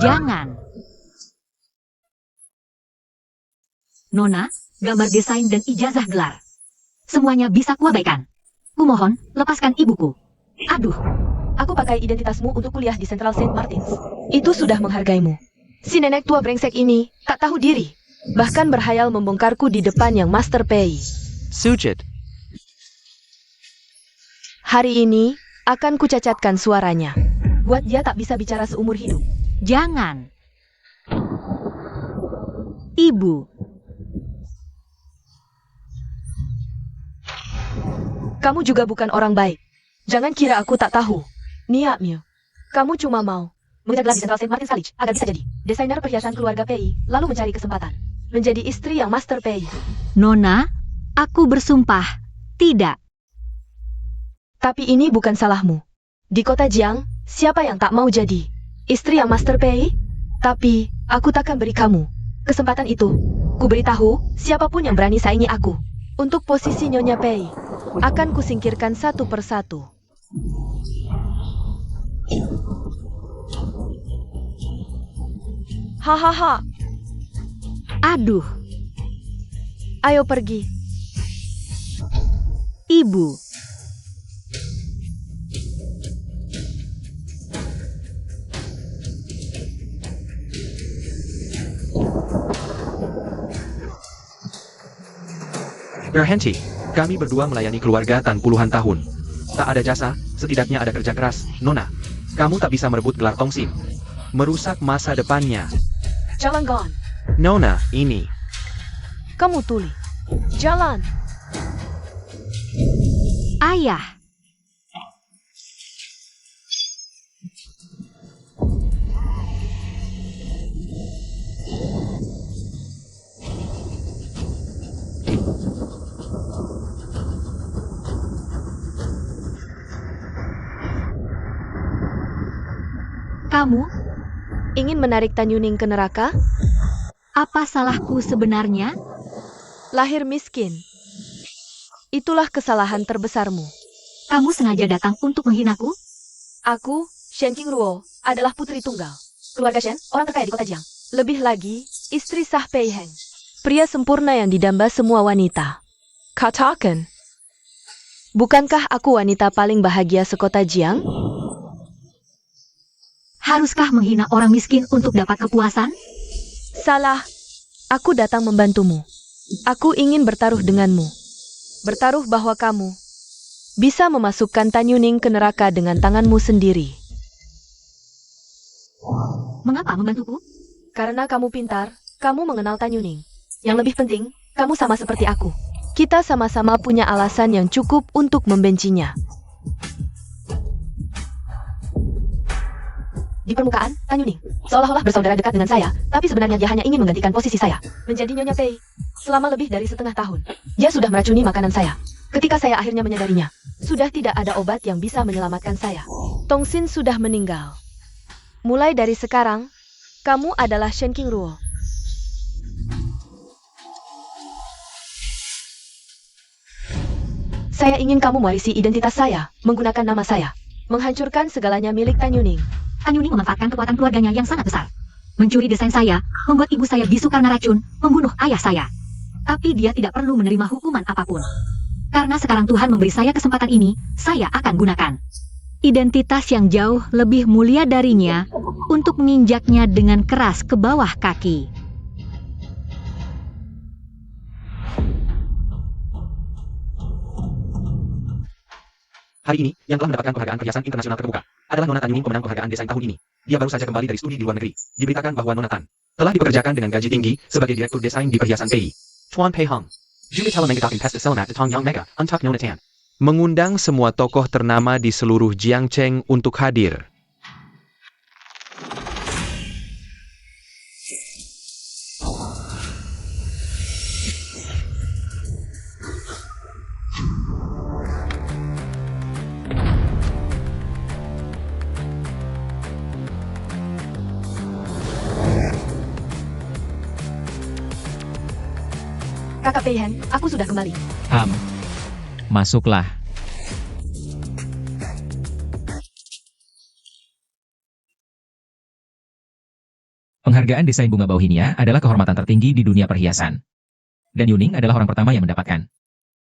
Jangan. Nona, gambar desain dan ijazah gelar. Semuanya bisa kuabaikan. Kumohon, lepaskan ibuku. Aduh. Aku pakai identitasmu untuk kuliah di Central Saint Martins. Itu sudah menghargaimu. Si nenek tua brengsek ini tak tahu diri. Bahkan berhayal membongkarku di depan yang Master Pei. Sujit. Hari ini, akan kucacatkan suaranya. Buat dia tak bisa bicara seumur hidup. Jangan. Ibu. Kamu juga bukan orang baik. Jangan kira aku tak tahu. Niatmu. Kamu cuma mau mengejar gelar di Central Saint Martins College agar bisa jadi desainer perhiasan keluarga Pei, lalu mencari kesempatan menjadi istri yang Master Pei. Nona, aku bersumpah, tidak. Tapi ini bukan salahmu. Di kota Jiang, siapa yang tak mau jadi istri yang Master Pei? Tapi, aku takkan beri kamu kesempatan itu. Ku beritahu, siapapun yang berani saingi aku untuk posisi Nyonya Pei, akan kusingkirkan satu persatu. Hahaha. Aduh. Ayo pergi. Ibu. Berhenti. Kami berdua melayani keluarga Tan puluhan tahun. Tak ada jasa, setidaknya ada kerja keras. Nona, kamu tak bisa merebut gelar Tongsin. Merusak masa depannya. Jalan Gon. Nona, ini. Kamu tuli. Jalan. Ayah. Kamu, Ingin menarik Tan Yuning ke neraka? apa salahku sebenarnya? Lahir miskin. Itulah kesalahan terbesarmu. Kamu sengaja datang untuk menghinaku? Aku, Shen Qingruo, adalah putri tunggal. Keluarga Shen, orang terkaya di kota Jiang. Lebih lagi, istri sah Pei Heng. Pria sempurna yang didamba semua wanita. Katakan, bukankah aku wanita paling bahagia sekota Jiang? Haruskah menghina orang miskin untuk dapat kepuasan? Salah. Aku datang membantumu. Aku ingin bertaruh denganmu. Bertaruh bahwa kamu bisa memasukkan Tan Yuning ke neraka dengan tanganmu sendiri. Mengapa membantuku? Karena kamu pintar, kamu mengenal Tan Yuning. Yang lebih penting, kamu sama seperti aku. Kita sama-sama punya alasan yang cukup untuk membencinya. Di permukaan, Tan Yuning seolah-olah bersaudara dekat dengan saya, tapi sebenarnya dia hanya ingin menggantikan posisi saya menjadi Nyonya Pei. Selama lebih dari setengah tahun, dia sudah meracuni makanan saya. Ketika saya akhirnya menyadarinya, sudah tidak ada obat yang bisa menyelamatkan saya. Tongsin sudah meninggal. Mulai dari sekarang, kamu adalah Shen Qingruo. Saya ingin kamu mewarisi identitas saya, menggunakan nama saya, menghancurkan segalanya milik Tan Yuning. Tan Yuning memanfaatkan kekuatan keluarganya yang sangat besar. Mencuri desain saya, membuat ibu saya bisu karena racun, membunuh ayah saya. Tapi dia tidak perlu menerima hukuman apapun. Karena sekarang Tuhan memberi saya kesempatan ini, saya akan gunakan identitas yang jauh lebih mulia darinya untuk menginjaknya dengan keras ke bawah kaki. Hari ini, yang telah mendapatkan penghargaan perhiasan internasional terbuka adalah Nona Tan Yuning, pemenang penghargaan desain tahun ini. Dia baru saja kembali dari studi di luar negeri. Diberitakan bahwa Nona Tan telah dipekerjakan dengan gaji tinggi sebagai direktur desain di perhiasan Pei. Tuan Pei Hong. Juga telah mengatakan pesta selamat Tong Yang Mega untuk Nona Tan. Mengundang semua tokoh ternama di seluruh Jiangcheng untuk hadir. Kakak Pei Heng, aku sudah kembali. Masuklah. Penghargaan desain bunga bauhinia adalah kehormatan tertinggi di dunia perhiasan. Dan Yuning adalah orang pertama yang mendapatkan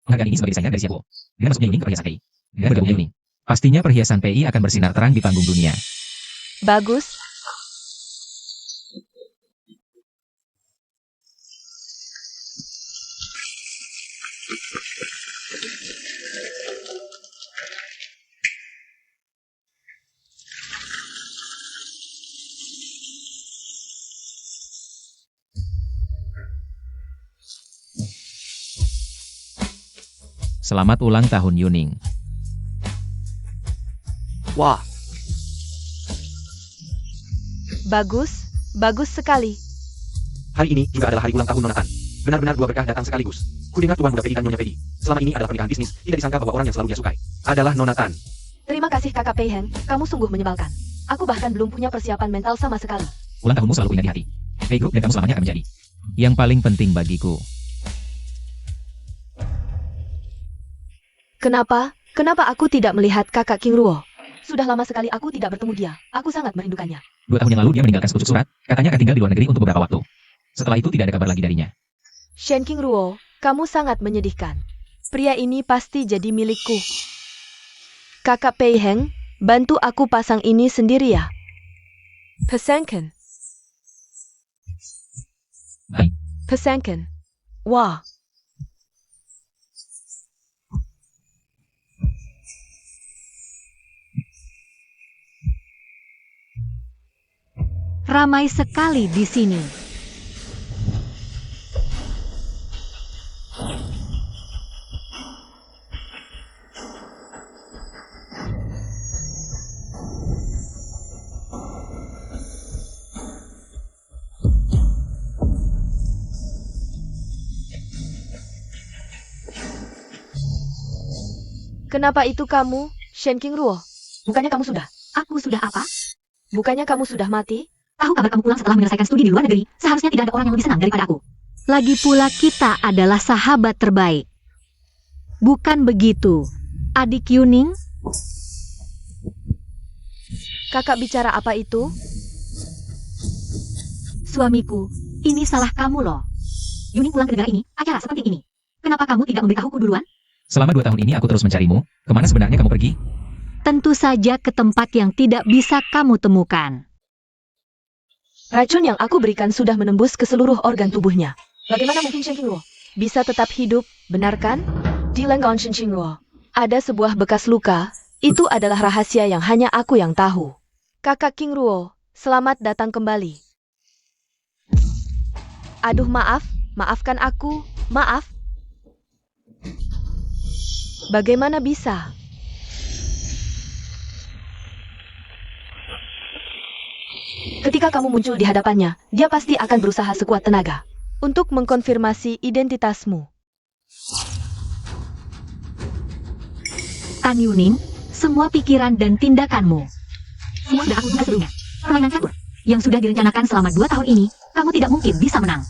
penghargaan ini sebagai desainer dari Xiaobo. Dengan masuknya Yuning ke perhiasan PI, dengan bergabungnya Yuning, pastinya perhiasan PI akan bersinar terang di panggung dunia. Bagus. Selamat ulang tahun Yuning. Wah, Bagus. Bagus sekali. Hari ini juga adalah hari ulang tahun Nona Tan. Benar-benar dua berkah datang sekaligus. Kudengar Tuan Muda Pei dan Nyonya Pei. Selama ini adalah pernikahan bisnis, tidak disangka bahwa orang yang selalu dia sukai adalah Nona Tan. Terima kasih Kakak Pei Heng, kamu sungguh menyebalkan. Aku bahkan belum punya persiapan mental sama sekali. Ulang tahunmu selalu ingat di hati. Pei Group dan kamu selamanya akan menjadi yang paling penting bagiku. Kenapa? Kenapa aku tidak melihat Kakak King Ruo? Sudah lama sekali aku tidak bertemu dia. Aku sangat merindukannya. 2 tahun yang lalu dia meninggalkan sepucuk surat, katanya akan tinggal di luar negeri untuk beberapa waktu. Setelah itu tidak ada kabar lagi darinya. Shen King Ruo, kamu sangat menyedihkan. Pria ini pasti jadi milikku. Kakak Pei Heng, bantu aku pasang ini sendiri ya. Pesangkan. Baik. Pesangkan. Wah. Ramai sekali di sini. Kenapa itu kamu, Shen King Ruo? Bukannya kamu sudah? Aku sudah apa? Bukannya kamu sudah mati? Tahu kabar kamu pulang setelah menyelesaikan studi di luar negeri, seharusnya tidak ada orang yang lebih senang daripada aku. Lagi pula kita adalah sahabat terbaik. Bukan begitu, adik Yuning? Kakak bicara apa itu? Suamiku, ini salah kamu loh. Yuning pulang ke negara ini, acara seperti ini. Kenapa kamu tidak memberitahuku duluan? Selama 2 tahun ini aku terus mencarimu. Kemana sebenarnya kamu pergi? Tentu saja ke tempat yang tidak bisa kamu temukan. Racun yang aku berikan sudah menembus ke seluruh organ tubuhnya. Bagaimana mungkin Shen King Ruo bisa tetap hidup, benar kan? Di lengan Shen King Ruo ada sebuah bekas luka. Itu adalah rahasia yang hanya aku yang tahu. Kakak King Ruo, selamat datang kembali. Aduh maaf, maafkan aku, maaf. Bagaimana bisa? Ketika kamu muncul di hadapannya, dia pasti akan berusaha sekuat tenaga untuk mengkonfirmasi identitasmu. Tan Yuning, semua pikiran dan tindakanmu. Semua sudah aku duga sebelumnya. Permainan catur yang sudah direncanakan selama 2 tahun ini, kamu tidak mungkin bisa menang.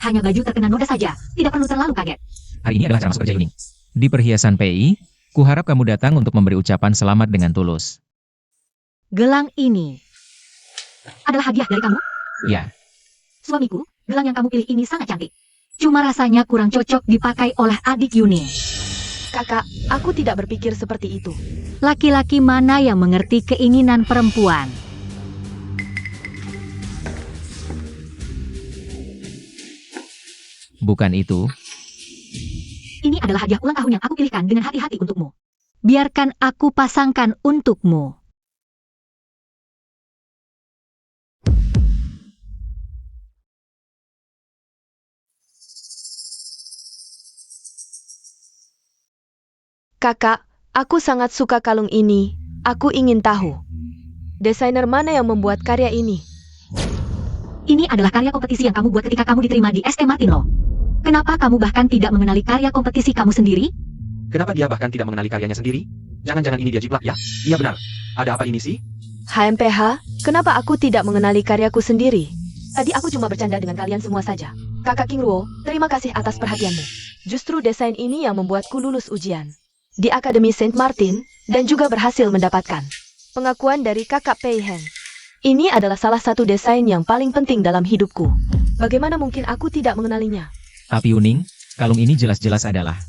Hanya baju terkena noda saja, tidak perlu terlalu kaget. Hari ini adalah cara masuk kerja Yuning. Di perhiasan PI, kuharap kamu datang untuk memberi ucapan selamat dengan tulus. Gelang ini adalah hadiah dari kamu? Ya, Suamiku, gelang yang kamu pilih ini sangat cantik. Cuma rasanya kurang cocok dipakai oleh adik Yuning. Kakak, aku tidak berpikir seperti itu. Laki-laki mana yang mengerti keinginan perempuan? bukan itu. Ini adalah hadiah ulang tahun yang aku pilihkan dengan hati-hati untukmu. Biarkan aku pasangkan untukmu. Kakak, aku sangat suka kalung ini. Aku ingin tahu. Desainer mana yang membuat karya ini? Ini adalah karya kompetisi yang kamu buat ketika kamu diterima di ST Martin Law. Kenapa kamu bahkan tidak mengenali karya kompetisi kamu sendiri? Kenapa dia bahkan tidak mengenali karyanya sendiri? Jangan-jangan ini dia jiplak ya? Iya benar. Ada apa ini sih? HMPH, kenapa aku tidak mengenali karyaku sendiri? Tadi aku cuma bercanda dengan kalian semua saja. Kakak King Ruo, terima kasih atas perhatianmu. Justru desain ini yang membuatku lulus ujian di Akademi Saint Martin dan juga berhasil mendapatkan pengakuan dari Kakak Pei Heng. Ini adalah salah satu desain yang paling penting dalam hidupku. Bagaimana mungkin aku tidak mengenalinya? Tapi Yuning, kalung ini jelas-jelas adalah.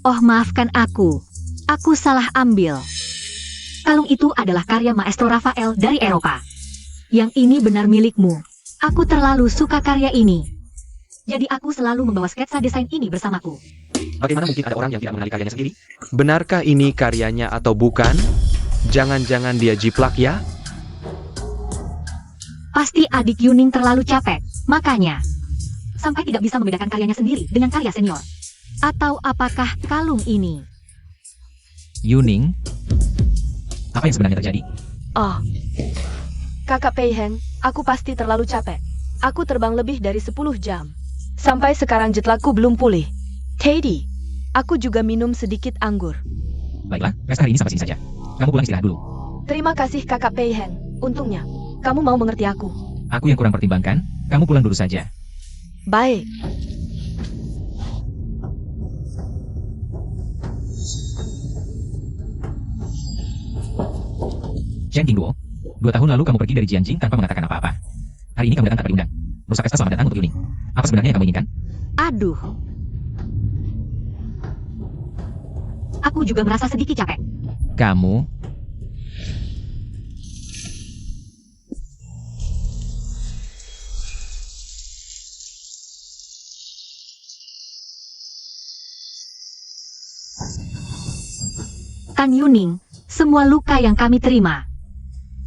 Oh, maafkan aku. Aku salah ambil. Kalung itu adalah karya Maestro Rafael dari Eropa. Yang ini benar milikmu. Aku terlalu suka karya ini. Jadi aku selalu membawa sketsa desain ini bersamaku. Bagaimana mungkin ada orang yang tidak mengenali karyanya sendiri? Benarkah ini karyanya atau bukan? Jangan-jangan dia jiplak ya? Pasti adik Yuning terlalu capek, makanya. Sampai tidak bisa membedakan karyanya sendiri dengan karya senior. Atau apakah kalung ini? Yuning, apa yang sebenarnya terjadi? Oh, Kakak Pei Heng, aku pasti terlalu capek. Aku terbang lebih dari 10 jam. Sampai sekarang jet lagku belum pulih. Teddy, aku juga minum sedikit anggur. Baiklah, pesta hari ini sampai sini saja. Kamu pulang istirahat dulu. Terima kasih Kakak Pei Heng. Untungnya, kamu mau mengerti aku. Aku yang kurang pertimbangkan, kamu pulang dulu saja. Baik. Shen Qingduo, 2 tahun lalu kamu pergi dari Jianjing tanpa mengatakan apa-apa. Hari ini kamu datang tanpa diundang. Merusak pesta selamat datang untuk Yuning. Apa sebenarnya yang kamu inginkan? Aduh. Aku juga merasa sedikit capek. Kamu, Tan Yuning, semua luka yang kami terima,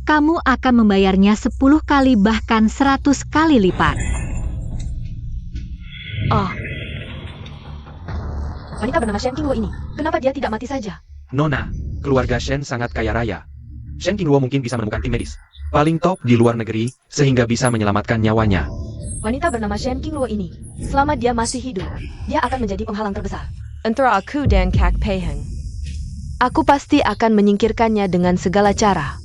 kamu akan membayarnya 10 kali bahkan 100 kali lipat. Oh. Wanita bernama Shen Qingluo ini, kenapa dia tidak mati saja? Nona, keluarga Shen sangat kaya raya. Shen Qingluo mungkin bisa menemukan tim medis paling top di luar negeri sehingga bisa menyelamatkan nyawanya. Wanita bernama Shen Qingluo ini, selama dia masih hidup, dia akan menjadi penghalang terbesar antara aku dan Kak Pei Heng. Aku pasti akan menyingkirkannya dengan segala cara.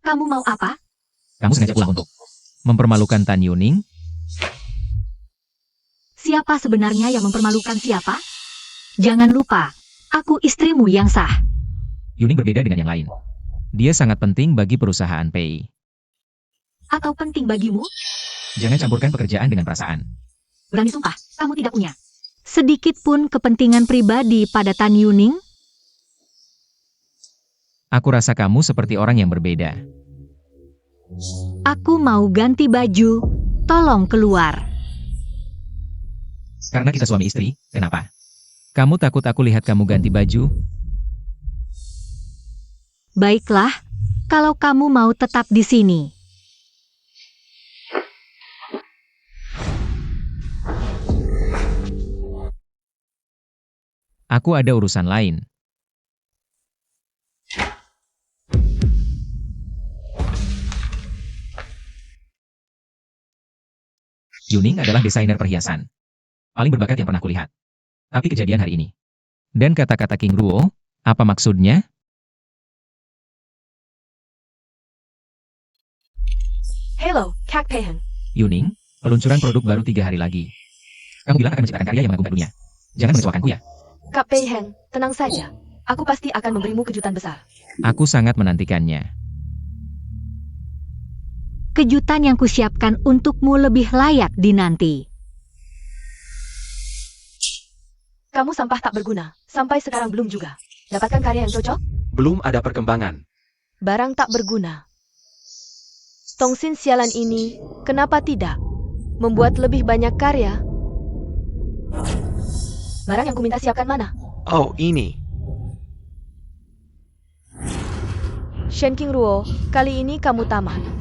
Kamu mau apa? kamu sengaja pulang untuk mempermalukan Tan Yuning? Siapa sebenarnya yang mempermalukan siapa? Jangan lupa, aku istrimu yang sah. Yuning berbeda dengan yang lain. Dia sangat penting bagi perusahaan Pei. Atau penting bagimu? Jangan campurkan pekerjaan dengan perasaan. Berani sumpah, kamu tidak punya sedikit pun kepentingan pribadi pada Tan Yuning? Aku rasa kamu seperti orang yang berbeda. Aku mau ganti baju, tolong keluar. Karena kita suami istri, kenapa? Kamu takut aku lihat kamu ganti baju? Baiklah, kalau kamu mau tetap di sini. Aku ada urusan lain. Yuning adalah desainer perhiasan paling berbakat yang pernah kulihat. Tapi kejadian hari ini. Dan kata-kata King Ruo, apa maksudnya? Hello, Kak Pei Heng. Yuning, peluncuran produk baru 3 hari lagi. Kamu bilang akan menciptakan karya yang mengagumkan dunia. Jangan mengecewakanku ya. Kak Pei Heng, tenang saja. Aku pasti akan memberimu kejutan besar. Aku sangat menantikannya. Kejutan yang kusiapkan untukmu lebih layak dinanti. Kamu sampah tak berguna. Sampai sekarang belum juga. Dapatkan karya yang cocok? Belum ada perkembangan. Barang tak berguna. Tongsin sialan ini, kenapa tidak? Membuat lebih banyak karya? Barang yang kuminta siapkan mana? Oh, ini. Shen Qingruo, kali ini kamu tamat.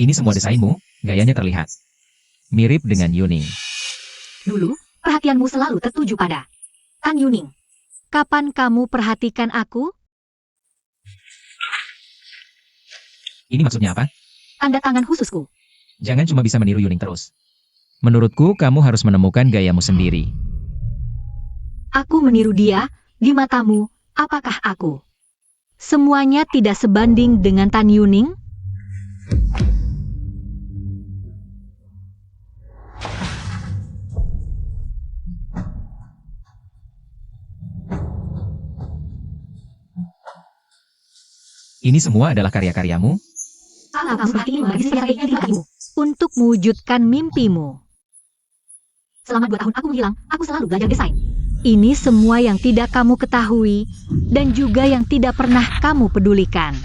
Ini semua desainmu, gayanya terlihat mirip dengan Yuning. Dulu, perhatianmu selalu tertuju pada Tan Yuning, kapan kamu perhatikan aku? Ini maksudnya apa? Tanda tangan khususku. Jangan cuma bisa meniru Yuning terus. Menurutku, kamu harus menemukan gayamu sendiri. Aku meniru dia, di matamu, apakah aku? Semuanya tidak sebanding dengan Tan Yuning? Ini semua adalah karya-karyamu? Kamu saat ini membagi sejarah di kakimu untuk mewujudkan mimpimu. Selama 2 tahun aku menghilang, aku selalu belajar desain. Ini semua yang tidak kamu ketahui dan juga yang tidak pernah kamu pedulikan.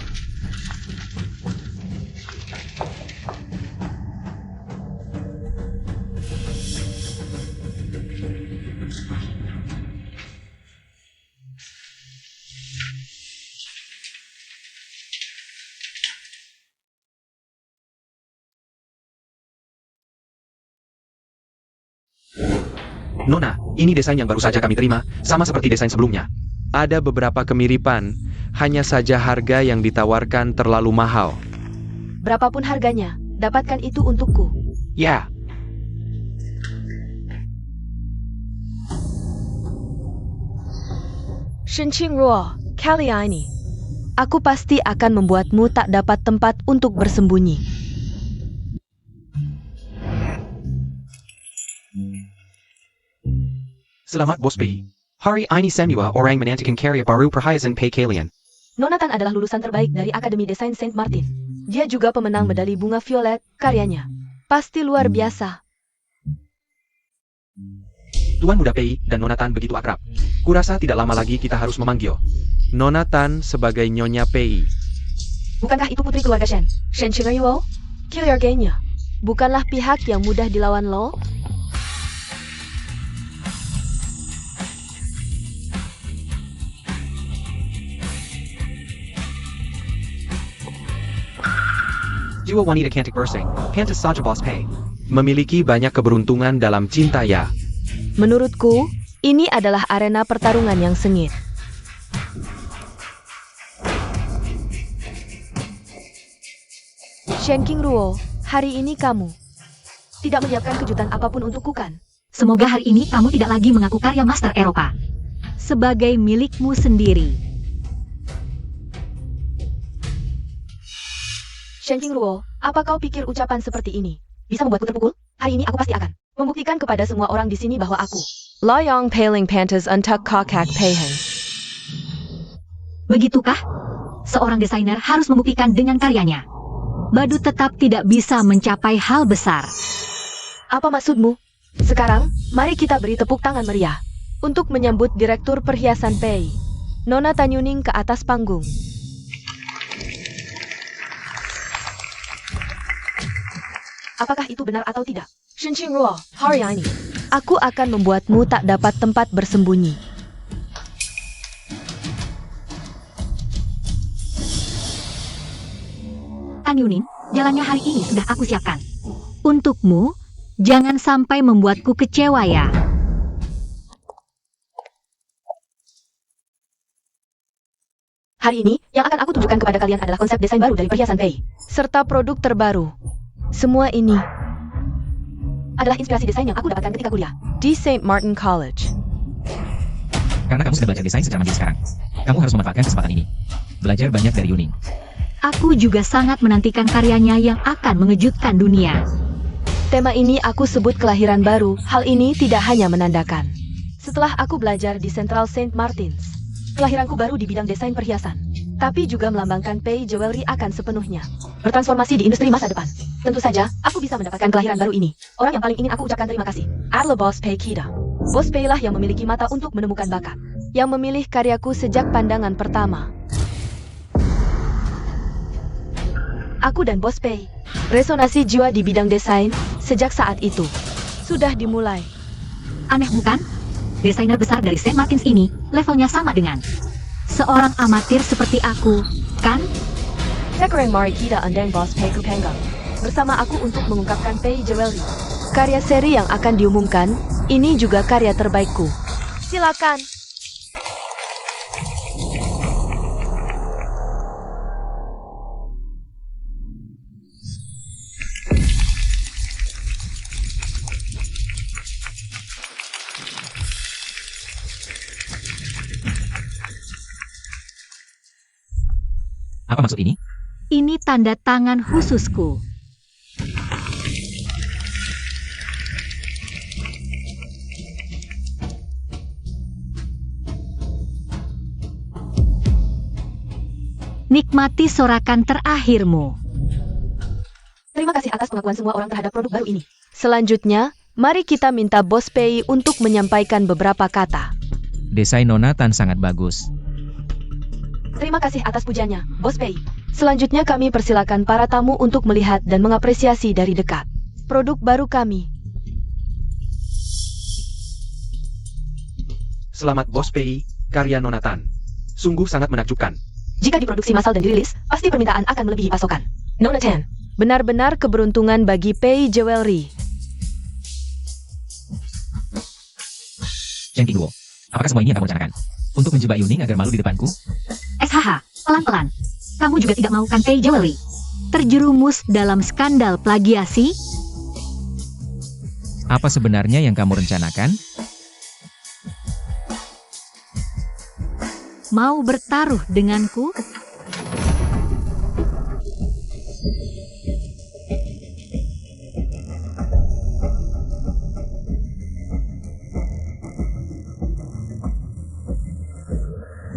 Nona, ini desain yang baru saja kami terima, sama seperti desain sebelumnya. Ada beberapa kemiripan, hanya saja harga yang ditawarkan terlalu mahal. Berapapun harganya, dapatkan itu untukku. Ya, Shenqing Ruo, kali ini, aku pasti akan membuatmu tak dapat tempat untuk bersembunyi. Selamat Bos Pei. Hari ini semua orang menantikan karya baru perhiasan Pei kalian. Nona Tan adalah lulusan terbaik dari Akademi Desain Saint Martin. Dia juga pemenang medali bunga violet, karyanya pasti luar biasa. Tuan Muda Pei dan Nona Tan begitu akrab. Kurasa tidak lama lagi kita harus memanggil. Nona Tan sebagai Nyonya Pei. Bukankah itu putri keluarga Shen? Shen Qingyuo? Keluarganya bukanlah pihak yang mudah dilawan lo? Jiwa wanita cantik bersing, pantas saja Bos Pei. Memiliki banyak keberuntungan dalam cinta ya. Menurutku, ini adalah arena pertarungan yang sengit. Shen Qingruo, hari ini kamu tidak menyiapkan kejutan apapun untukku kan? Semoga hari ini kamu tidak lagi mengaku karya Master Eropa sebagai milikmu sendiri. Shen Qingruo, apa kau pikir ucapan seperti ini bisa membuatku terpukul? Hari ini aku pasti akan membuktikan kepada semua orang di sini bahwa aku Loyang Paling Pantas Untuk Kakak Peihen. Begitukah? Seorang desainer harus membuktikan dengan karyanya. Badut tetap tidak bisa mencapai hal besar. Apa maksudmu? Sekarang, mari kita beri tepuk tangan meriah untuk menyambut Direktur Perhiasan Pei, Nona Tan Yuning ke atas panggung. Apakah itu benar atau tidak? Shen Qingruo, hari ini, aku akan membuatmu tak dapat tempat bersembunyi. Tan Yuning, jalannya hari ini sudah aku siapkan. Untukmu, jangan sampai membuatku kecewa ya. Hari ini, yang akan aku tunjukkan kepada kalian adalah konsep desain baru dari perhiasan Pei, serta produk terbaru. Semua ini adalah inspirasi desain yang aku dapatkan ketika kuliah di Saint Martin College. Karena kamu sudah belajar desain secara mandiri sekarang, kamu harus memanfaatkan kesempatan ini. Belajar banyak dari Yuning. Aku juga sangat menantikan karyanya yang akan mengejutkan dunia. Tema ini aku sebut kelahiran baru. Hal ini tidak hanya menandakan setelah aku belajar di Central Saint Martins, kelahiranku baru di bidang desain perhiasan, tapi juga melambangkan Pei Jewelry akan sepenuhnya bertransformasi di industri masa depan. Tentu saja, aku bisa mendapatkan kelahiran baru ini. Orang yang paling ingin aku ucapkan terima kasih adalah Bos Pei Kida. Bos Pei lah yang memiliki mata untuk menemukan bakat, yang memilih karyaku sejak pandangan pertama. Aku dan Bos Pei, resonansi jiwa di bidang desain sejak saat itu sudah dimulai. Aneh bukan? Desainer besar dari Saint Martins ini levelnya sama dengan seorang amatir seperti aku, kan? Sekarang mari kita undang Bos Pei ke panggung bersama aku untuk mengungkapkan Pei Jewelry. Karya seri yang akan diumumkan, ini juga karya terbaikku. Silakan. Apa maksud ini? Ini tanda tangan khususku. Nikmati sorakan terakhirmu. Terima kasih atas pengakuan semua orang terhadap produk baru ini. Selanjutnya, mari kita minta Bos Pei untuk menyampaikan beberapa kata. Desain Nona Tan sangat bagus. Terima kasih atas pujiannya, Bos Pei. Selanjutnya kami persilakan para tamu untuk melihat dan mengapresiasi dari dekat produk baru kami. Selamat Bos Pei, karya Nona Tan. Sungguh sangat menakjubkan. Jika diproduksi massal dan dirilis, pasti permintaan akan melebihi pasokan. Nona Tan, benar-benar keberuntungan bagi Pei Jewelry. Shen Qingruo, apakah semua ini yang kamu rencanakan? Untuk menjebak Yuning agar malu di depanku? SHH, pelan-pelan. Kamu juga tidak mau kan Pei Jewelry? Terjerumus dalam skandal plagiasi? Apa sebenarnya yang kamu rencanakan? Mau bertaruh denganku?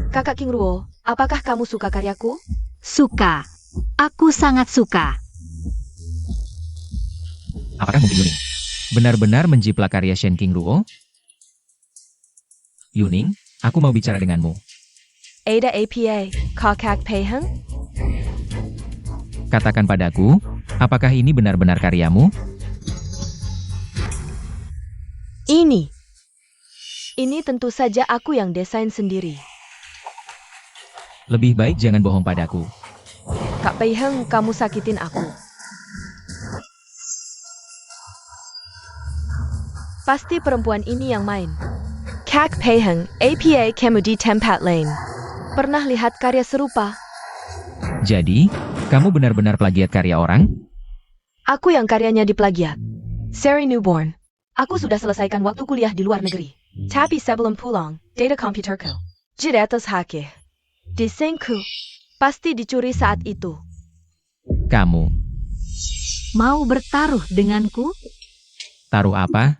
Kakak Qingruo, apakah kamu suka karyaku? Suka. Aku sangat suka. Apakah mungkin Yuning benar-benar menjiplak karya Shen Qingruo? Yuning, aku mau bicara denganmu. Ada APA, Kakak Peiheng? Katakan padaku, apakah ini benar-benar karyamu? Ini tentu saja aku yang desain sendiri. Lebih baik jangan bohong padaku. Kak Peiheng, kamu sakitin aku. Pasti perempuan ini yang main. Kak Peiheng, APA kamu di tempat lain. Pernah lihat karya serupa? Jadi, kamu benar-benar plagiat karya orang? Aku yang karyanya diplagiat. Seri Newborn. Aku sudah selesaikan waktu kuliah di luar negeri. Tapi sebelum pulang, data komputerku. Jiretas hake. Desainku. Pasti dicuri saat itu. Kamu, Mau bertaruh denganku? taruh apa?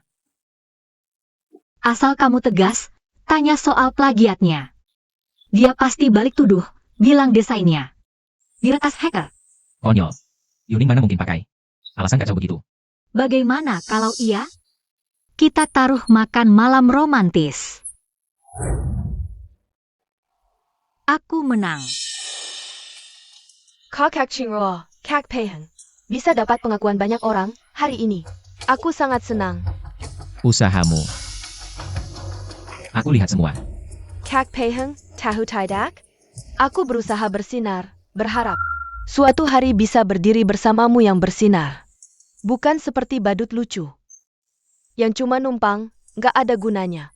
Asal kamu tegas, tanya soal plagiatnya. Dia pasti balik tuduh, bilang desainnya diretas hacker. Konyol. Yuning mana mungkin pakai? Alasan kacau begitu. Bagaimana kalau iya? Kita taruh makan malam romantis. Aku menang. Kakak Qingruo, Kak Peiheng. Bisa dapat pengakuan banyak orang hari ini. Aku sangat senang. Usahamu. Aku lihat semua. Kak Peiheng, tahu tidak? Aku berusaha bersinar, berharap suatu hari bisa berdiri bersamamu yang bersinar. Bukan seperti badut lucu. Yang cuma numpang, gak ada gunanya.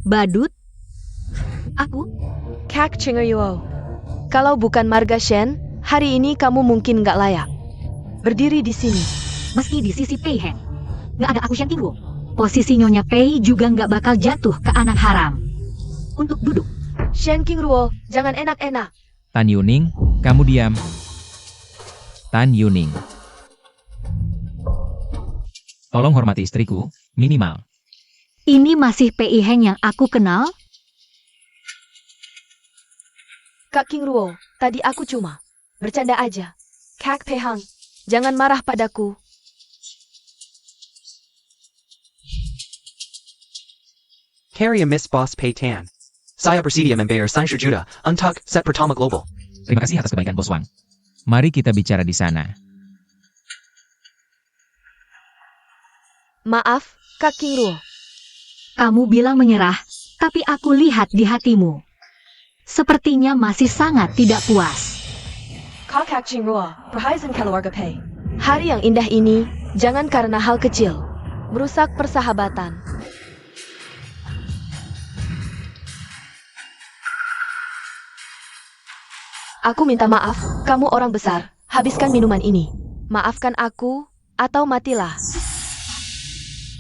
Badut? Aku? Kak Qingruo. Kalau bukan marga Shen, hari ini kamu mungkin gak layak berdiri di sini. Meski di sisi Pei Heng, nggak ada aku Shen Qingruo. Posisi Nyonya Pei juga nggak bakal jatuh ke anak haram. Untuk duduk. Shen Qingruo, jangan enak-enak. Tan Yuning, kamu diam. Tan Yuning. Tolong hormati istriku, minimal. Ini masih Pei Heng yang aku kenal? Kak Qingruo, tadi aku cuma bercanda aja. Kak Peiheng, jangan marah padaku. Karya Miss Boss Pei Tan. Saya bersedia membayar 1 juta untuk set pertama global. Terima kasih atas kebaikan Bos Wang. Mari kita bicara di sana. Maaf, Kak Qingruo. Kamu bilang menyerah, tapi aku lihat di hatimu. Sepertinya masih sangat tidak puas. Kakak Qingruo, perhatian keluarga Pei. Hari yang indah ini, jangan karena hal kecil merusak persahabatan. Aku minta maaf, kamu orang besar. Habiskan minuman ini. Maafkan aku, atau matilah.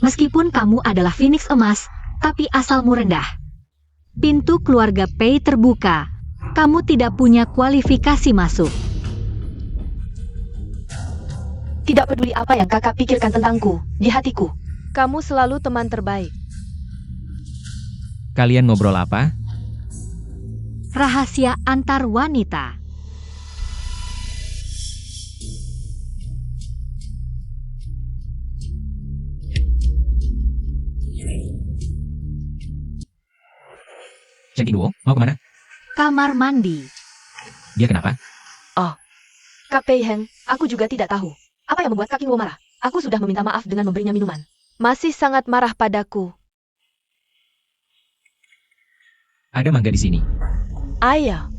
Meskipun kamu adalah Phoenix emas, tapi asalmu rendah. Pintu keluarga Pei terbuka. Kamu tidak punya kualifikasi masuk. Tidak peduli apa yang kakak pikirkan tentangku, di hatiku. Kamu selalu teman terbaik. Kalian ngobrol apa? Rahasia antar wanita. Shen Qingruo, mau kemana? Kamar mandi. Dia kenapa? Kak Pei Heng, aku juga tidak tahu. Apa yang membuat Kak Qingruo marah? Aku sudah meminta maaf dengan memberinya minuman. Masih sangat marah padaku. Ada mangga di sini. Ayah.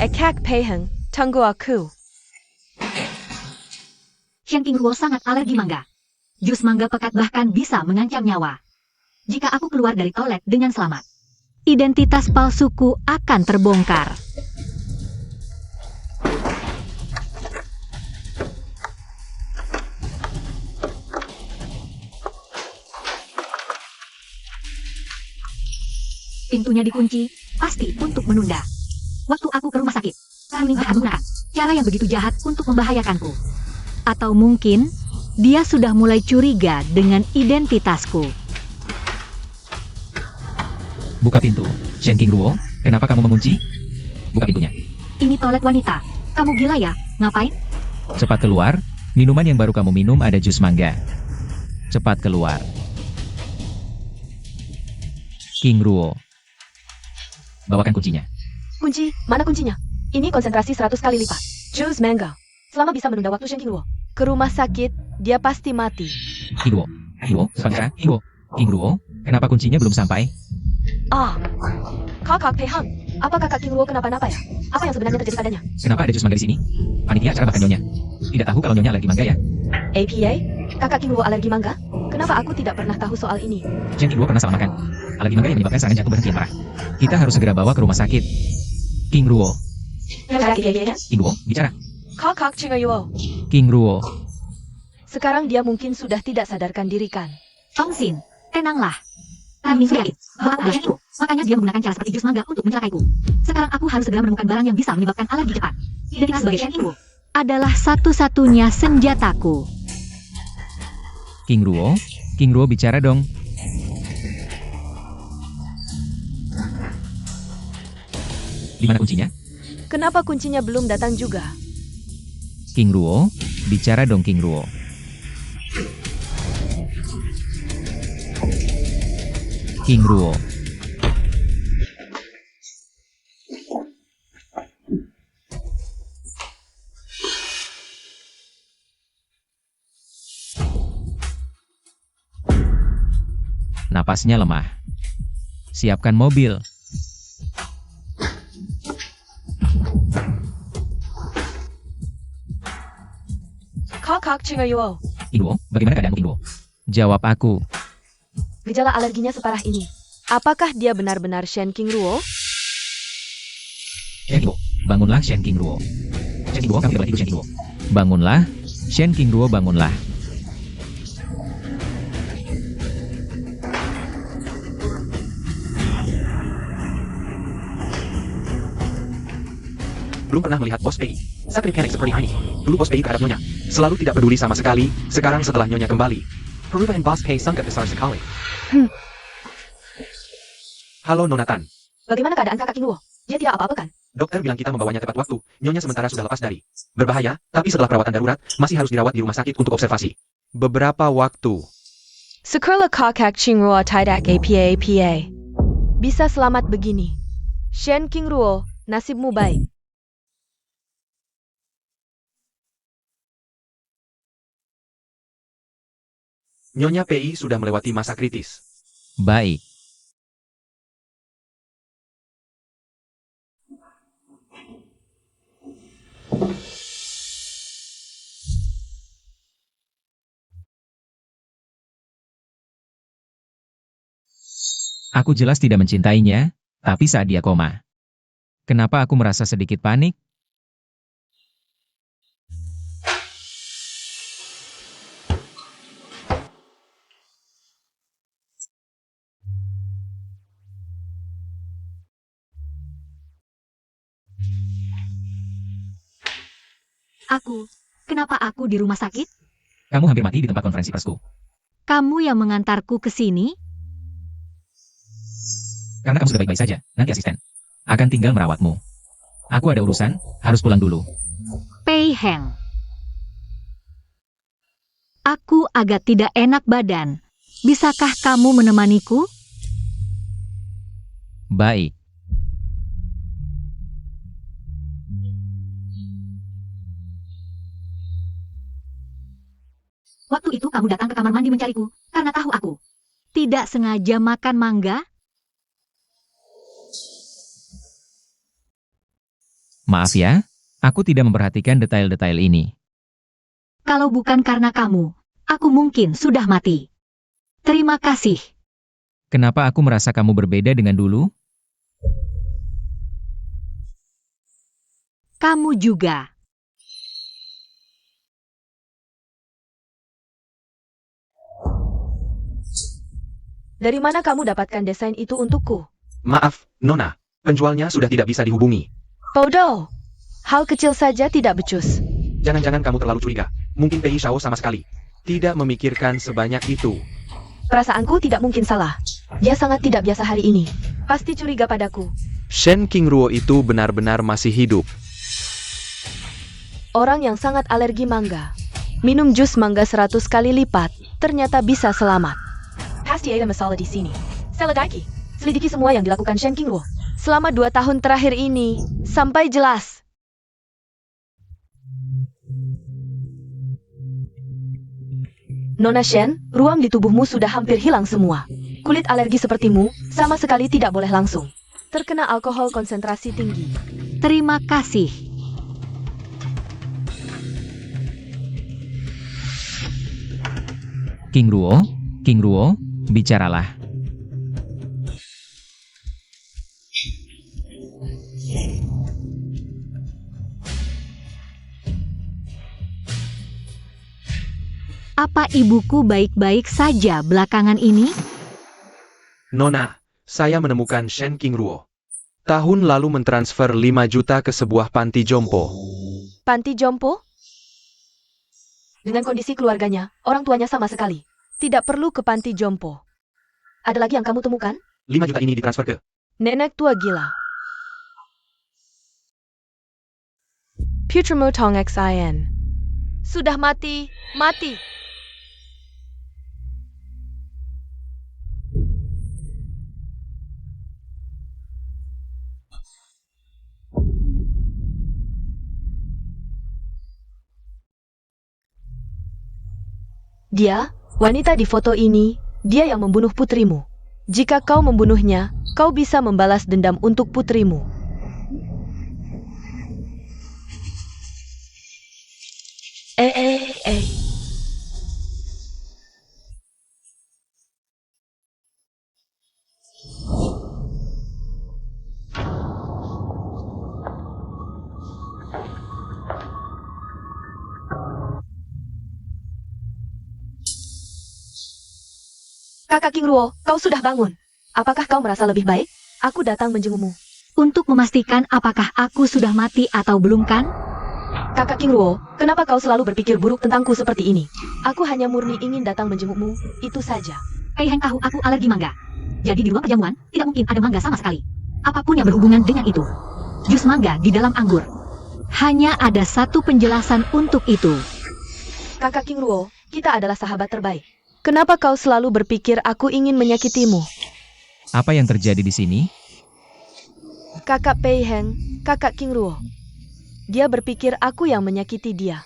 Kak Pei Heng, tunggu aku. Shen Qingruo sangat alergi mangga. Jus mangga pekat bahkan bisa mengancam nyawa. Jika aku keluar dari toilet dengan selamat, identitas palsuku akan terbongkar. Pintunya dikunci, pasti untuk menunda. Waktu aku ke rumah sakit, kami menggunakan cara yang begitu jahat untuk membahayakanku. Atau mungkin, dia sudah mulai curiga dengan identitasku. Buka pintu. Shen Qingruo, kenapa kamu mengunci? Buka pintunya. Ini toilet wanita. Kamu gila ya? Ngapain? Cepat keluar. Minuman yang baru kamu minum ada jus mangga. Cepat keluar. Qingruo. Bawakan kuncinya. Kunci, mana kuncinya? Ini konsentrasi 100 kali lipat. Jus mangga. Selama bisa menunda waktu Shen Qingruo ke rumah sakit, dia pasti mati. Qingruo. Qingruo, sebentar. Qingruo. Qingruo, kenapa kuncinya belum sampai? Kak Pei Heng, apakah Kak Qingruo kenapa-napa ya? Apa yang sebenarnya terjadi padanya? Kenapa ada jus mangga di sini? Panitia acara bahkan nyonya. Tidak tahu kalau nyonya alergi mangga ya? APA? Kakak Qingruo alergi mangga? Kenapa aku tidak pernah tahu soal ini? Shen Qingruo pernah salah makan. Alergi mangga yang menyebabkan serangan jantung berhenti yang parah. Kita harus segera bawa ke rumah sakit. Qingruo. Qingruo, bicara. Kak Qingruo. Qingruo. Sekarang dia mungkin sudah tidak sadarkan diri kan? Tongsin, tenanglah. Kami yakin bahwa aku adalah itu. Makanya dia menggunakan cara seperti jus mangga untuk mencelakaiku. Sekarang aku harus segera menemukan barang yang bisa menyebabkan alergi cepat. Identitas sebagai Shen Qingruo adalah satu-satunya senjataku. Qingruo. Qingruo bicara dong. Di mana kuncinya? Kenapa kuncinya belum datang juga? Qingruo, bicara dong Qingruo. Qingruo. Napasnya lemah. Siapkan mobil. Kak Qingruo. Qingruo, bagaimana keadaanmu Qingruo? Jawab aku. Gejala alerginya separah ini. Apakah dia benar-benar Shen Qingruo? Shen Qingruo, bangunlah Shen Qingruo. Shen Qingruo, kamu tidak boleh tidur Shen Qingruo. Bangunlah, Shen Qingruo bangunlah. Belum pernah melihat Bos Pei. Sakit panik seperti ini. Dulu Bos Pei terhadap Nyonya selalu tidak peduli sama sekali. Sekarang setelah Nyonya kembali, perubahan Bos Pei sangat besar sekali. Halo Nona Tan. Bagaimana keadaan kakak Qingruo? Dia tidak apa-apa kan? Dokter bilang kita membawanya tepat waktu. Nyonya sementara sudah lepas dari berbahaya, tapi setelah perawatan darurat, masih harus dirawat di rumah sakit untuk observasi. Beberapa waktu. Sekurla Kak Qingruo tidak apa-apa. Bisa selamat begini. Shen Qingruo, nasibmu baik. Nyonya Pei sudah melewati masa kritis. Baik. Aku jelas tidak mencintainya, tapi saat dia koma. Kenapa aku merasa sedikit panik? Kenapa aku di rumah sakit? Kamu hampir mati di tempat konferensi persku. Kamu yang mengantarku ke sini? Karena kamu sudah baik-baik saja, nanti asisten akan tinggal merawatmu. Aku ada urusan, harus pulang dulu. Pei Heng. Aku agak tidak enak badan. Bisakah kamu menemaniku? Baik. Waktu itu kamu datang ke kamar mandi mencariku, karena tahu aku tidak sengaja makan mangga. Maaf ya, aku tidak memperhatikan detail-detail ini. Kalau bukan karena kamu, aku mungkin sudah mati. Terima kasih. Kenapa aku merasa kamu berbeda dengan dulu? Kamu juga. Dari mana kamu dapatkan desain itu untukku? Maaf, Nona. Penjualnya sudah tidak bisa dihubungi. Bodoh. Hal kecil saja tidak becus. Jangan-jangan kamu terlalu curiga. Mungkin Pei Shao sama sekali Tidak memikirkan sebanyak itu. Perasaanku tidak mungkin salah. Dia sangat tidak biasa hari ini. Pasti curiga padaku. Shen Qingruo itu benar-benar masih hidup. Orang yang sangat alergi mangga. Minum jus mangga 100 kali lipat, ternyata bisa selamat. Pasti ada masalah di sini. Seledaki, selidiki semua yang dilakukan Shen Qingruo selama 2 tahun terakhir ini, sampai jelas. Nona Shen, ruam di tubuhmu sudah hampir hilang semua. Kulit alergi sepertimu, sama sekali tidak boleh langsung terkena alkohol konsentrasi tinggi. Terima kasih. Qingruo, bicaralah. Apa ibuku baik-baik saja belakangan ini? Nona, saya menemukan Shen Qingruo. Tahun lalu mentransfer 5 juta ke sebuah panti jompo. Panti jompo? Dengan kondisi keluarganya, orang tuanya sama sekali tidak perlu ke panti jompo. Ada lagi yang kamu temukan? 5 juta ini ditransfer ke... Nenek tua gila. Putremotong XIN. Sudah mati. Dia, wanita di foto ini, dia yang membunuh putrimu. Jika kau membunuhnya, kau bisa membalas dendam untuk putrimu. Kakak Qingruo, kau sudah bangun. Apakah kau merasa lebih baik? Aku datang menjengukmu. Untuk memastikan apakah aku sudah mati atau belum kan? Kakak Qingruo, kenapa kau selalu berpikir buruk tentangku seperti ini? Aku hanya murni ingin datang menjengukmu, itu saja. Pei Heng tahu aku alergi mangga. Jadi di ruang perjamuan, tidak mungkin ada mangga sama sekali. Apapun yang berhubungan dengan itu. Jus mangga di dalam anggur. Hanya ada satu penjelasan untuk itu. Kakak Qingruo, kita adalah sahabat terbaik. Kenapa kau selalu berpikir aku ingin menyakitimu? Apa yang terjadi di sini? Kakak Pei Heng, kakak Qingruo. Dia berpikir aku yang menyakiti dia.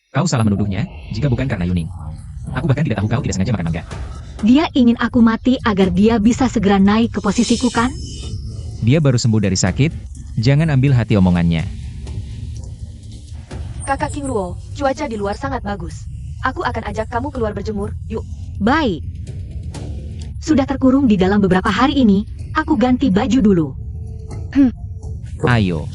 Kau salah menuduhnya, jika bukan karena Yuning. Aku bahkan tidak tahu kau tidak sengaja makan mangga. Dia ingin aku mati agar dia bisa segera naik ke posisiku kan? Dia baru sembuh dari sakit, jangan ambil hati omongannya. Kakak Qingruo, cuaca di luar sangat bagus. Aku akan ajak kamu keluar berjemur, yuk. Baik. Sudah terkurung di dalam beberapa hari ini, aku ganti baju dulu. Ayo.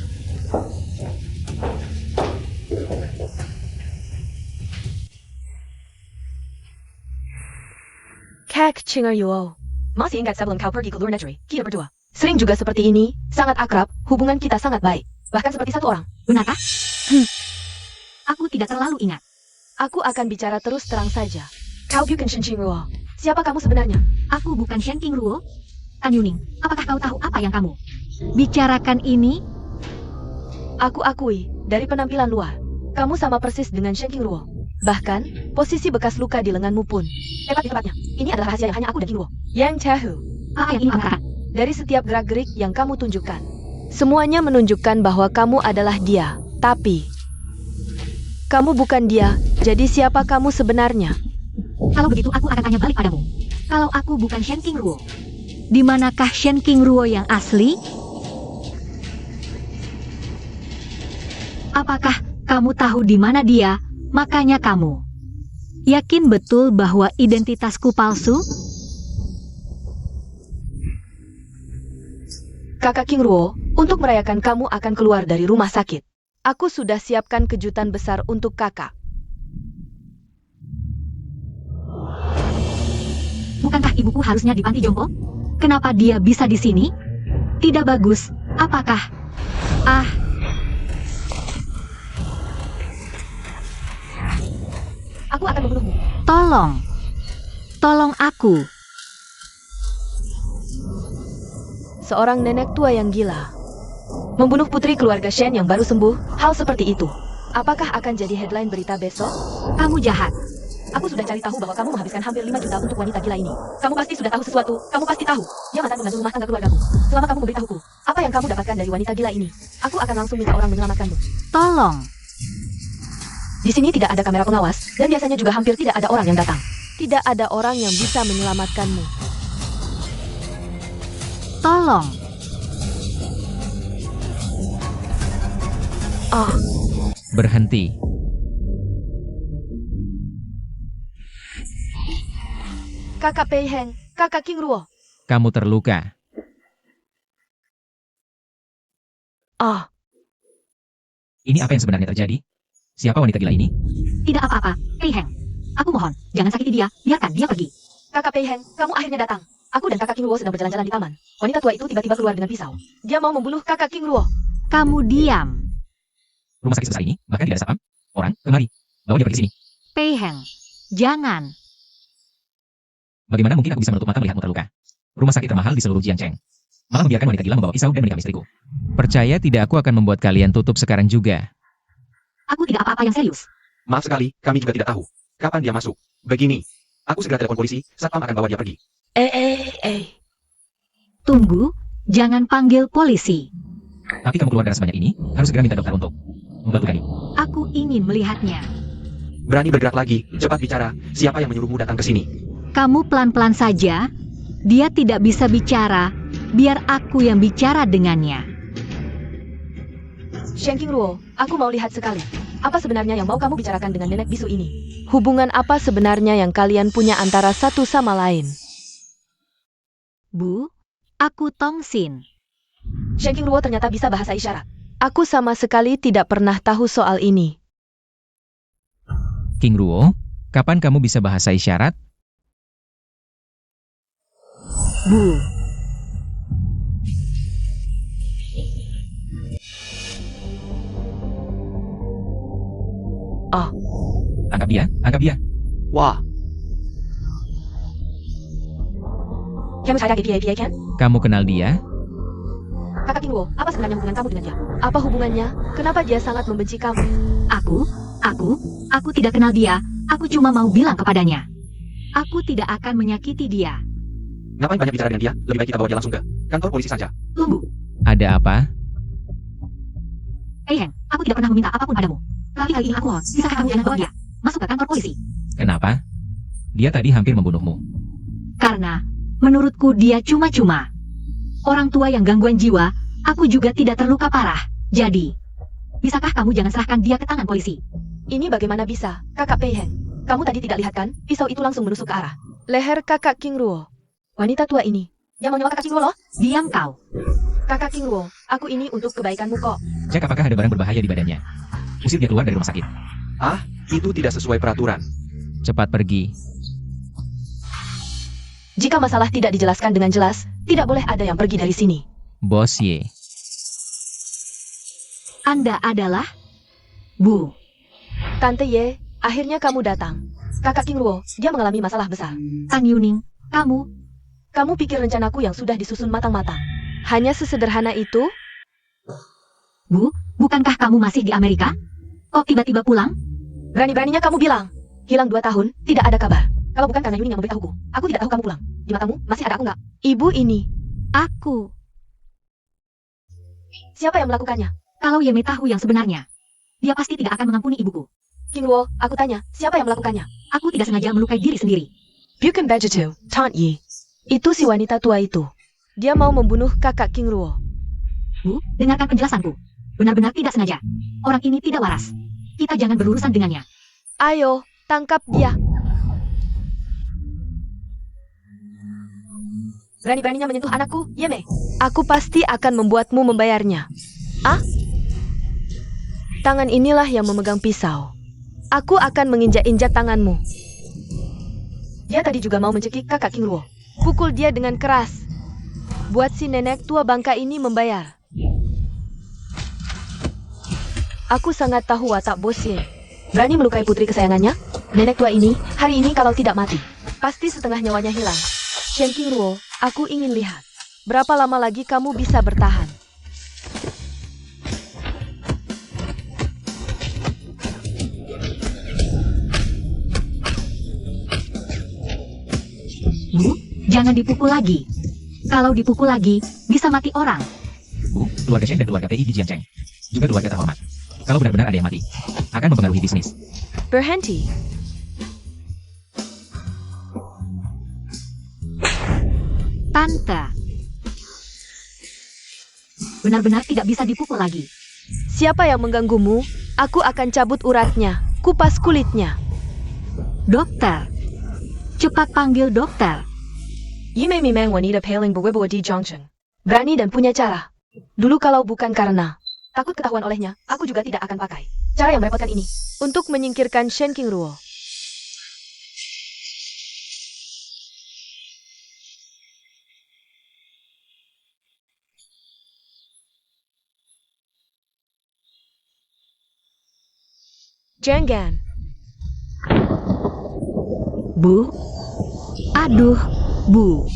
Kak Chinger Yuo. Masih ingat sebelum kau pergi ke luar negeri, kita berdua sering juga seperti ini, sangat akrab, hubungan kita sangat baik. Bahkan seperti satu orang. Benarkah? Aku tidak terlalu ingat. Aku akan bicara terus terang saja. Kau bukan Shen Qingruo. Siapa kamu sebenarnya? Aku bukan Shen Qingruo. Tan Yuning, apakah kau tahu apa yang kamu bicarakan ini? Aku akui, dari penampilan luar, kamu sama persis dengan Shen Qingruo. Bahkan, posisi bekas luka di lenganmu pun. Tepat di tempatnya. Ini adalah rahasia yang hanya aku dan Qingruo yang tahu. Apa yang ingin kamu katakan? Dari setiap gerak-gerik yang kamu tunjukkan, semuanya menunjukkan bahwa kamu adalah dia. Tapi, kamu bukan dia, jadi siapa kamu sebenarnya? Kalau begitu aku akan tanya balik padamu. Kalau aku bukan Shen Qingruo, di manakah Shen Qingruo yang asli? Apakah kamu tahu di mana dia? Makanya kamu yakin betul bahwa identitasku palsu? Kakak Qingruo, untuk merayakan kamu akan keluar dari rumah sakit. Aku sudah siapkan kejutan besar untuk kakak. Bukankah ibuku harusnya di panti jompo? Kenapa dia bisa di sini? Tidak bagus. Apakah? Aku akan membunuhmu. Tolong aku. Seorang nenek tua yang gila. Membunuh putri keluarga Shen yang baru sembuh, hal seperti itu. Apakah akan jadi headline berita besok? Kamu jahat. Aku sudah cari tahu bahwa kamu menghabiskan hampir 5 juta untuk wanita gila ini. Kamu pasti sudah tahu sesuatu, kamu pasti tahu. Dia mantan pengganti rumah tangga keluargaku. Selama kamu memberitahuku, apa yang kamu dapatkan dari wanita gila ini? Aku akan langsung minta orang menyelamatkanmu. Tolong. Di sini tidak ada kamera pengawas, dan biasanya juga hampir tidak ada orang yang datang. Tidak ada orang yang bisa menyelamatkanmu. Tolong. Berhenti. Kakak Pei Heng, kakak Qingruo. Kamu terluka. Ini apa yang sebenarnya terjadi? Siapa wanita gila ini? Tidak apa-apa, Pei Heng. Aku mohon, jangan sakiti dia, biarkan dia pergi. Kakak Pei Heng, kamu akhirnya datang. Aku dan kakak Qingruo sedang berjalan-jalan di taman. Wanita tua itu tiba-tiba keluar dengan pisau. Dia mau membunuh kakak Qingruo. Kamu diam. Rumah sakit sebesar ini, bahkan tidak ada satpam. Orang, kemari. Bawa dia pergi sini. Pei Heng, jangan. Bagaimana mungkin aku bisa menutup mata melihatmu terluka? Rumah sakit termahal di seluruh Jiangcheng. Malah membiarkan wanita gila membawa pisau dan menikam istriku. Percaya tidak, aku akan membuat kalian tutup sekarang juga. Aku tidak apa-apa yang serius. Maaf sekali, kami juga tidak tahu. Kapan dia masuk? Begini. Aku segera telepon polisi, satpam akan bawa dia pergi. Tunggu, jangan panggil polisi. Tapi kamu keluar darah sebanyak ini, harus segera minta dokter untuk membantu kami. Aku ingin melihatnya. Berani bergerak lagi, cepat bicara. Siapa yang menyuruhmu datang ke sini? Kamu pelan-pelan saja. Dia tidak bisa bicara. Biar aku yang bicara dengannya. Shen Qingruo, aku mau lihat sekali. Apa sebenarnya yang mau kamu bicarakan dengan nenek bisu ini? Hubungan apa sebenarnya yang kalian punya antara satu sama lain? Bu, aku Tongsin. Shen Qingruo ternyata bisa bahasa isyarat. Aku sama sekali tidak pernah tahu soal ini. Qingruo, kapan kamu bisa bahasa isyarat? Bu, Angkap dia. Wah, Kamu saya GPA kan? Kamu kenal dia? Kakak Qingruo, apa sebenarnya hubungan kamu dengan dia? Apa hubungannya? Kenapa dia sangat membenci kamu? Aku tidak kenal dia. Aku cuma mau bilang kepadanya. Aku tidak akan menyakiti dia. ngapain banyak bicara dengan dia? Lebih baik kita bawa dia langsung ke kantor polisi saja. Tunggu, Ada apa? Pei Heng, aku tidak pernah meminta apapun padamu. Tapi kali ini aku mohon, bisakah kamu jangan bawa dia masuk ke kantor polisi? Kenapa? Dia tadi hampir membunuhmu. Karena, menurutku dia cuma-cuma. Orang tua yang gangguan jiwa, aku juga tidak terluka parah. Jadi, bisakah kamu jangan serahkan dia ke tangan polisi? Ini bagaimana bisa, kakak Pei Heng? Kamu tadi tidak lihat kan? Pisau itu langsung menusuk ke arah leher kakak Qingruo. Wanita tua ini, yang mau nyawa kakak Qingruo loh? Diam kau. Kakak King Ruo, aku ini untuk kebaikanmu kok. Cek apakah ada barang berbahaya di badannya. Usir dia keluar dari rumah sakit. Ah, itu tidak sesuai peraturan. Cepat pergi. Jika masalah tidak dijelaskan dengan jelas, tidak boleh ada yang pergi dari sini. Bos Ye. Anda adalah Bu. Tante Ye, akhirnya kamu datang. Kakak King Ruo, dia mengalami masalah besar. Tan Yuning, Kamu pikir rencanaku yang sudah disusun matang-matang hanya sesederhana itu? Bu, bukankah kamu masih di Amerika? Kok tiba-tiba pulang? Berani-beraninya kamu bilang. Hilang 2 tahun, tidak ada kabar. Kalau bukan karena Yuning yang memberitahuku, aku tidak tahu kamu pulang. Di matamu, masih ada aku nggak? Ibu ini. Aku. Siapa yang melakukannya? Kalau Yeme tahu yang sebenarnya, dia pasti tidak akan mengampuni ibuku. King Ruo, aku tanya, siapa yang melakukannya? Aku tidak sengaja melukai diri sendiri. Bukan Begitu, Tante Yi. Itu si wanita tua itu. Dia mau membunuh kakak King Ruo. Bu, dengarkan penjelasanku. Benar-benar tidak sengaja. Orang ini tidak waras. Kita jangan berurusan dengannya. Ayo, tangkap dia. Berani-beraninya menyentuh anakku, Yeme. Aku pasti akan membuatmu membayarnya. Ah? Tangan inilah yang memegang pisau. Aku akan menginjak-injak tanganmu. Dia tadi juga mau mencekik kakak King Ruo. Pukul dia dengan keras. Buat si nenek tua bangka ini membayar. Aku sangat tahu watak bos Ye. Berani melukai putri kesayangannya? Nenek tua ini, hari ini kalau tidak mati, pasti setengah nyawanya hilang. Shen King Ruo, aku ingin lihat. Berapa lama lagi kamu bisa bertahan? Bu, jangan dipukul lagi. Kalau dipukul lagi, bisa mati orang. Bu, keluarga Shen dan keluarga PI di Jiangcheng. Juga keluarga terhormat. Kalau benar-benar ada yang mati, akan mempengaruhi bisnis. Berhenti. Tante. Benar-benar tidak bisa dipukul lagi. Siapa yang mengganggumu? Aku akan cabut uratnya, kupas kulitnya. Dokter. Cepat panggil dokter. Yime memang wanita paling berwibawa di Jiangcheng. Berani dan punya cara. Dulu kalau bukan karena takut ketahuan olehnya, aku juga tidak akan pakai cara yang merepotkan ini untuk menyingkirkan Shen King Ruo. Jangan. Bu. Aduh, Bu.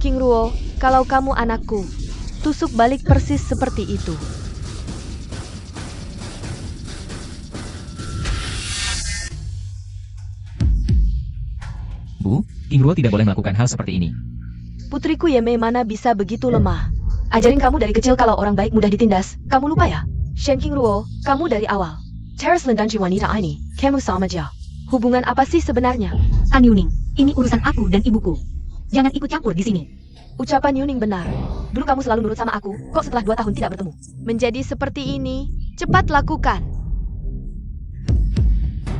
King Ruo, kalau kamu anakku, tusuk balik persis seperti itu. Bu, King Ruo tidak boleh melakukan hal seperti ini. Putriku Yeme mana bisa begitu lemah. Ajarin kamu dari kecil kalau orang baik mudah ditindas. Kamu lupa ya? Shen King Ruo, kamu dari awal Teras lendanci wanita ini, kamu sama aja. Hubungan apa sih sebenarnya? Tan Yuning, ini urusan aku dan ibuku. Jangan ikut campur di sini. Ucapan Yuning benar. Dulu kamu selalu nurut sama aku, kok setelah 2 tahun tidak bertemu? Menjadi seperti ini, cepat lakukan.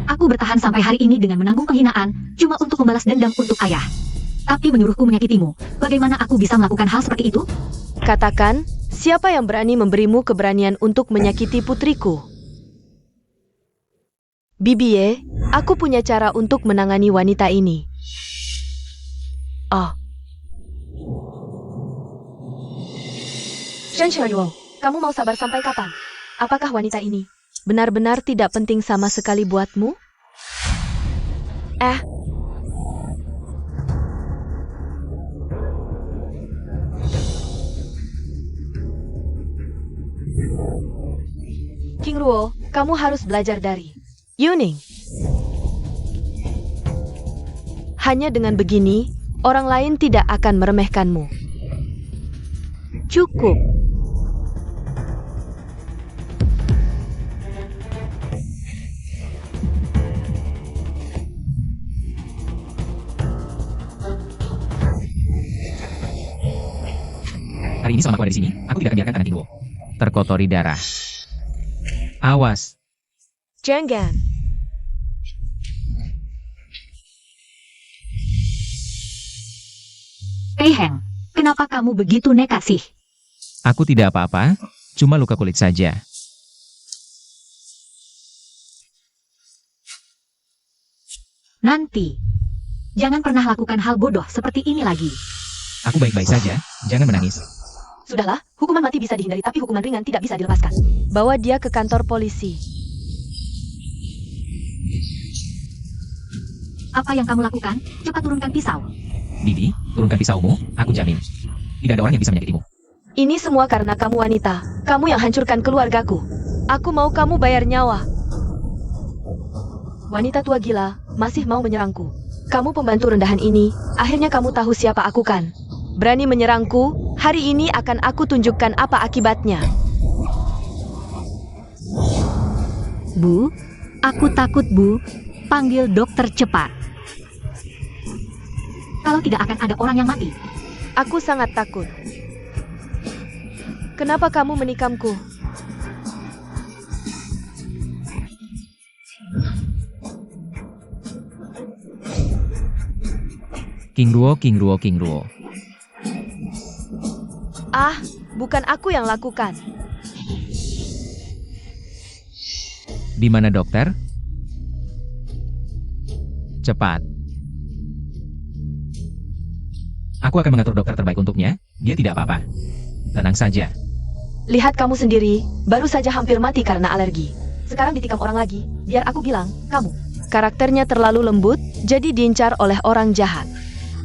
Aku bertahan sampai hari ini dengan menanggung penghinaan, cuma untuk membalas dendam untuk ayah. Tapi menyuruhku menyakitimu. Bagaimana aku bisa melakukan hal seperti itu? Katakan, siapa yang berani memberimu keberanian untuk menyakiti putriku? Bibi, aku punya cara untuk menangani wanita ini. Oh. Shen Xiaoyuo, kamu mau sabar sampai kapan? Apakah wanita ini benar-benar tidak penting sama sekali buatmu? King Ruo, kamu harus belajar dari Yuning. Hanya dengan begini, orang lain tidak akan meremehkanmu. Cukup. ini selama aku ada di sini, aku tidak akan biarkan tangan King Luo terkotori darah. Awas. Jangan. Pei Heng, kenapa kamu begitu nekat sih? Aku tidak apa-apa, cuma luka kulit saja. Nanti, jangan pernah lakukan hal bodoh seperti ini lagi. Aku baik-baik saja, jangan menangis. Sudahlah, hukuman mati bisa dihindari tapi hukuman ringan tidak bisa dilepaskan. Bawa dia ke kantor polisi. Apa yang kamu lakukan? Cepat turunkan pisau. Bibi, turunkan pisaumu, aku jamin. Tidak ada orang yang bisa menyakitimu. Ini semua karena kamu wanita. Kamu yang hancurkan keluargaku. Aku mau kamu bayar nyawa. Wanita tua gila, masih mau menyerangku. Kamu pembantu rendahan ini, akhirnya kamu tahu siapa aku kan? Berani menyerangku, hari ini akan aku tunjukkan apa akibatnya. Bu, aku takut, Bu. Panggil dokter cepat. Kalau tidak akan ada orang yang mati. Aku sangat takut. Kenapa kamu menikamku? King Luo, King Luo, King Luo. Ah, bukan aku yang lakukan. Di mana dokter? Cepat. Aku akan mengatur dokter terbaik untuknya, dia tidak apa-apa. Tenang saja. Lihat kamu sendiri, baru saja hampir mati karena alergi. Sekarang ditikam orang lagi, biar aku bilang, kamu. Karakternya terlalu lembut, jadi diincar oleh orang jahat.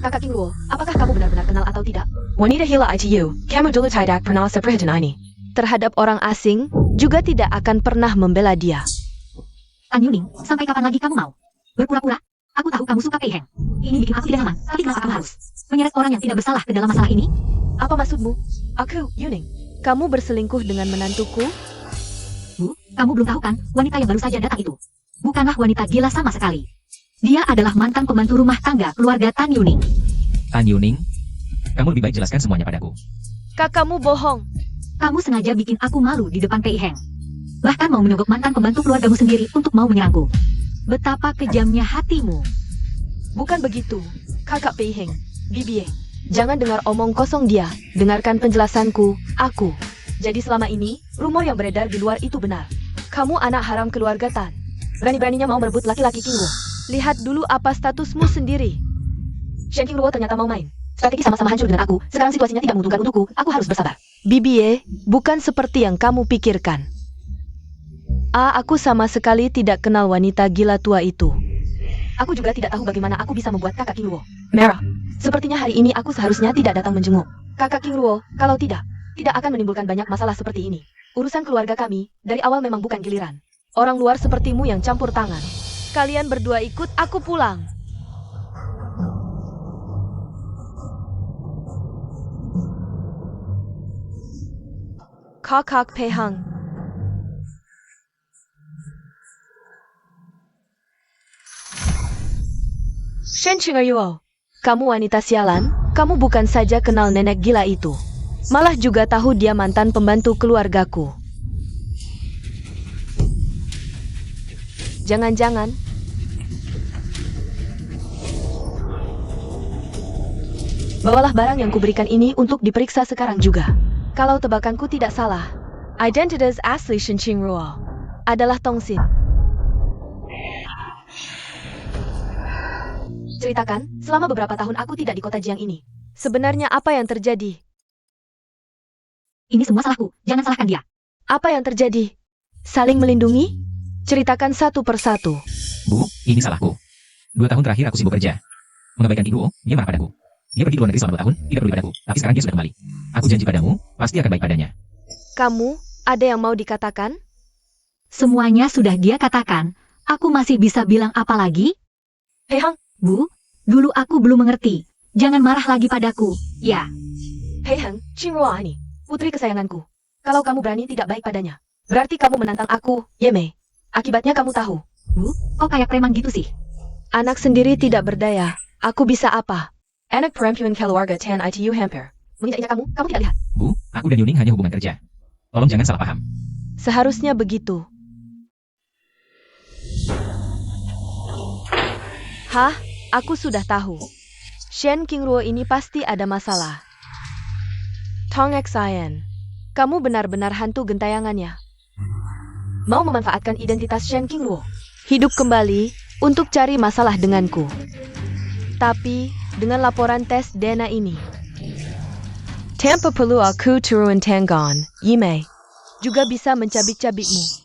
Kakak King Luo, apakah kamu benar-benar kenal atau tidak? Wanita hila ITU, kamu dulu tidak pernah seperti ini. Terhadap orang asing, juga tidak akan pernah membela dia. Tan Yuning, sampai kapan lagi kamu mau berpura-pura? Aku tahu kamu suka Pei Heng. Ini bikin aku tidak nyaman, tapi kenapa kamu harus menyeret orang yang tidak bersalah ke dalam masalah ini? Apa maksudmu? Aku, Yuning. Kamu berselingkuh dengan menantuku? Bu, kamu belum tahu kan, wanita yang baru saja datang itu bukanlah wanita gila sama sekali. Dia adalah mantan pembantu rumah tangga keluarga Tan Yuning. Tan Yuning, kamu lebih baik jelaskan semuanya padaku. Kakakmu bohong. Kamu sengaja bikin aku malu di depan Pei Heng. Bahkan mau menyogok mantan pembantu keluargamu sendiri untuk mau menyerangku. Betapa kejamnya hatimu. Bukan begitu, Kakak Pei Heng. Bibi, jangan dengar omong kosong dia. Dengarkan penjelasanku, aku. Jadi selama ini, rumor yang beredar di luar itu benar. Kamu anak haram keluarga Tan. Berani-beraninya mau merebut laki-laki King Luo. Lihat dulu apa statusmu sendiri. Shen King Luo ternyata mau main. Strategi sama-sama hancur dengan aku. Sekarang situasinya tidak menguntungkan untukku. Aku harus bersabar. Bibi, bukan seperti yang kamu pikirkan. Aku sama sekali tidak kenal wanita gila tua itu. Aku juga tidak tahu bagaimana aku bisa membuat kakak King Luo merah. Sepertinya hari ini aku seharusnya tidak datang menjenguk kakak King Luo. Kalau tidak akan menimbulkan banyak masalah seperti ini. Urusan keluarga kami, dari awal memang bukan giliran orang luar sepertimu yang campur tangan. Kalian berdua ikut aku pulang. Kakak Pei Heng. Shen Qingyuo, kamu wanita sialan, kamu bukan saja kenal nenek gila itu, malah juga tahu dia mantan pembantu keluargaku. Jangan-jangan bawalah barang yang kuberikan ini untuk diperiksa sekarang juga. Kalau tebakanku tidak salah, identitas asli Shen Qingyuo adalah Tongxin. Ceritakan, selama beberapa tahun aku tidak di kota Jiang ini. Sebenarnya apa yang terjadi? Ini semua salahku, jangan salahkan dia. Apa yang terjadi? Saling melindungi? Ceritakan satu persatu. Bu, ini salahku. 2 tahun terakhir aku sibuk kerja. Mengabaikan King Luo, dia marah padaku. Dia pergi di luar negeri selama 2 tahun, tidak peduli padaku. Tapi sekarang dia sudah kembali. Aku janji padamu, pasti akan baik padanya. Kamu, ada yang mau dikatakan? Semuanya sudah dia katakan. Aku masih bisa bilang apa lagi? Pei Heng, Bu, dulu aku belum mengerti. Jangan marah lagi padaku. Ya, Pei Heng, Qingyuo ini, putri kesayanganku. Kalau kamu berani tidak baik padanya, berarti kamu menantang aku, Yemei. Akibatnya kamu tahu. Bu, kok kayak preman gitu sih? Anak sendiri tidak berdaya. Aku bisa apa? Anak perempuan keluarga Tan ITU hampir. Menginjaknya kamu tidak lihat. Bu, aku dan Yuning hanya hubungan kerja. Tolong jangan salah paham. Seharusnya begitu. Hah? Aku sudah tahu. Shen Qingruo ini pasti ada masalah. Tong Xian, kamu benar-benar hantu gentayangannya. Mau memanfaatkan identitas Shen Qingruo, hidup kembali untuk cari masalah denganku. Tapi, dengan laporan tes DNA ini, tanpa perlu aku turun tangan, Yimei juga bisa mencabik-cabikmu.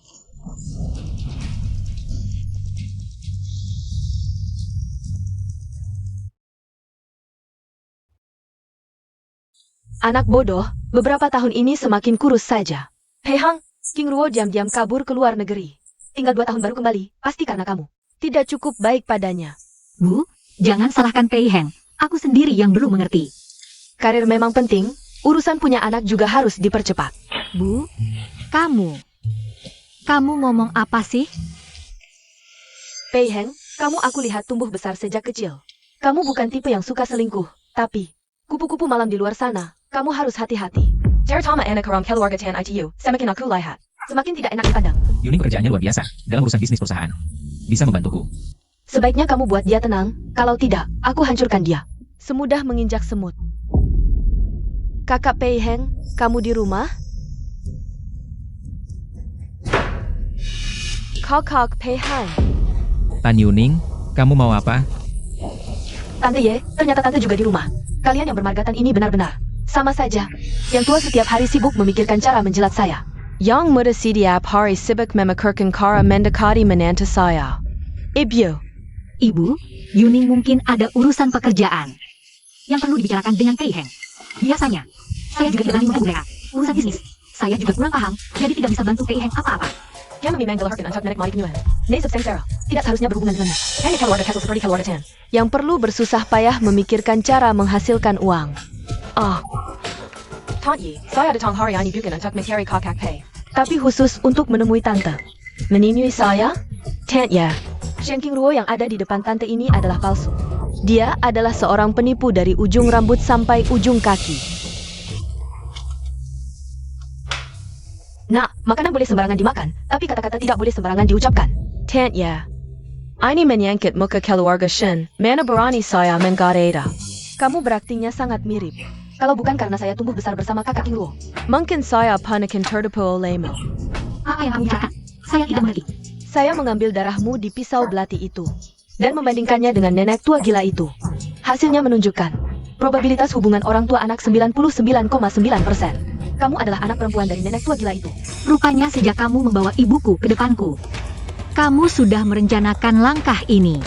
Anak bodoh, beberapa tahun ini semakin kurus saja. Hei Hang, Qingruo diam-diam kabur ke luar negeri. Tinggal 2 tahun baru kembali, pasti karena kamu. Tidak cukup baik padanya. Bu, jangan salahkan Pei Heng. Aku sendiri yang belum mengerti. Karir memang penting, urusan punya anak juga harus dipercepat. Bu, kamu ngomong apa sih? Pei Heng, kamu aku lihat tumbuh besar sejak kecil. Kamu bukan tipe yang suka selingkuh, tapi kupu-kupu malam di luar sana, kamu harus hati-hati. Terutama anak orang keluarga Tan ITU, semakin aku lihat, semakin tidak enak dipandang. Yuning pekerjaannya luar biasa dalam urusan bisnis perusahaan. Bisa membantuku. Sebaiknya kamu buat dia tenang, kalau tidak, aku hancurkan dia. Semudah menginjak semut. Kakak Pei Heng, kamu di rumah? Kakak Pei Heng. Tan Yuning, kamu mau apa? Tante Ye, ternyata tante juga di rumah. Kalian yang bermargatan ini benar-benar sama saja. Yang tua setiap hari sibuk memikirkan cara menjilat saya. Yang muda setiap hari sibuk memikirkan cara mendekati menantu saya. Ibu, Ibu, Yuning mungkin ada urusan pekerjaan yang perlu dibicarakan dengan Pei Heng. Biasanya, saya juga tidak berani membantu mereka. Urusan bisnis, saya juga kurang paham, jadi tidak bisa bantu Pei Heng apa-apa. yang memimanggal harkan untuk menek malik nyuan. Nasib sengsara, tidak seharusnya berhubungan dengannya. Hanya keluarga Castle seperti keluarga Tan. Yang perlu bersusah payah memikirkan cara menghasilkan uang. Tante Yi, saya datang hari ini bukan untuk mencari kakak Pei, tapi khusus untuk menemui tante. Menemui saya? Tante ya. Shen Qingruo yang ada di depan tante ini adalah palsu. Dia adalah seorang penipu dari ujung rambut sampai ujung kaki. Nah, makanan boleh sembarangan dimakan, tapi kata-kata tidak boleh sembarangan diucapkan. Tante ya. Ini menyangkut muka keluarga Shen, mana berani saya menggoda. Kamu beraktingnya sangat mirip. Kalau bukan karena saya tumbuh besar bersama kakak Qingruo, mungkin saya panakin tertipu olehmu. Apa yang kamu bicarakan? Saya tidak mengerti. Saya mengambil darahmu di pisau belati itu dan membandingkannya dengan nenek tua gila itu. Hasilnya menunjukkan probabilitas hubungan orang tua anak 99,9%. Kamu adalah anak perempuan dari nenek tua gila itu. Rupanya sejak kamu membawa ibuku ke depanku, kamu sudah merencanakan langkah ini.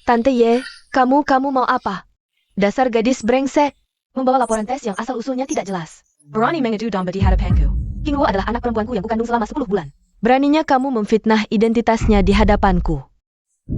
Tante Ye, kamu mau apa? Dasar gadis brengsek. Membawa laporan tes yang asal-usulnya tidak jelas. Berani mengadu domba di hadapanku. Qingruo adalah anak perempuanku yang kukandung selama 10 bulan. Beraninya kamu memfitnah identitasnya di hadapanku.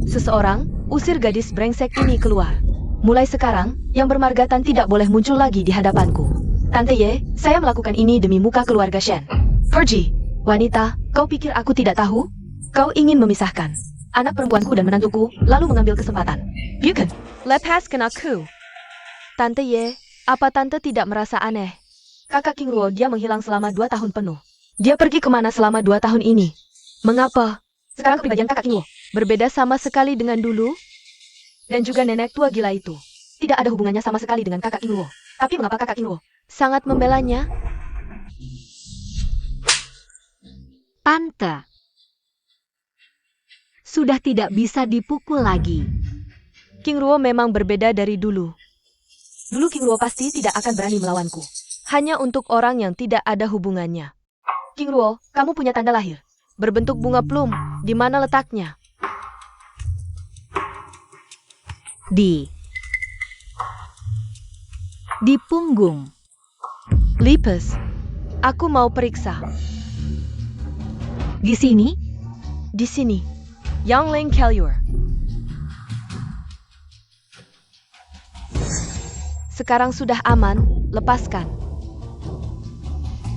Seseorang, usir gadis brengsek ini keluar. Mulai sekarang, yang bermargatan tidak boleh muncul lagi di hadapanku. Tante Ye, saya melakukan ini demi muka keluarga Shen. Pergi. Wanita, kau pikir aku tidak tahu? Kau ingin memisahkan anak perempuanku dan menantuku, lalu mengambil kesempatan. Bukan. Lepaskan aku. Tante Ye, apa tante tidak merasa aneh? Kakak Qingruo dia menghilang selama 2 tahun penuh. Dia pergi kemana selama 2 tahun ini? Mengapa? Sekarang kepribadian kakak Qingruo berbeda sama sekali dengan dulu? Dan juga nenek tua gila itu tidak ada hubungannya sama sekali dengan kakak Qingruo. Tapi mengapa kakak Qingruo sangat membelanya? Tante, sudah tidak bisa dipukul lagi. Qingruo memang berbeda dari dulu. Dulu Qingruo pasti tidak akan berani melawanku. Hanya untuk orang yang tidak ada hubungannya. Qingruo, kamu punya tanda lahir berbentuk bunga plum. Di mana letaknya? Di punggung. Lipes. Aku mau periksa. Di sini? Di sini. Yang Ling Kelur. Sekarang sudah aman, lepaskan.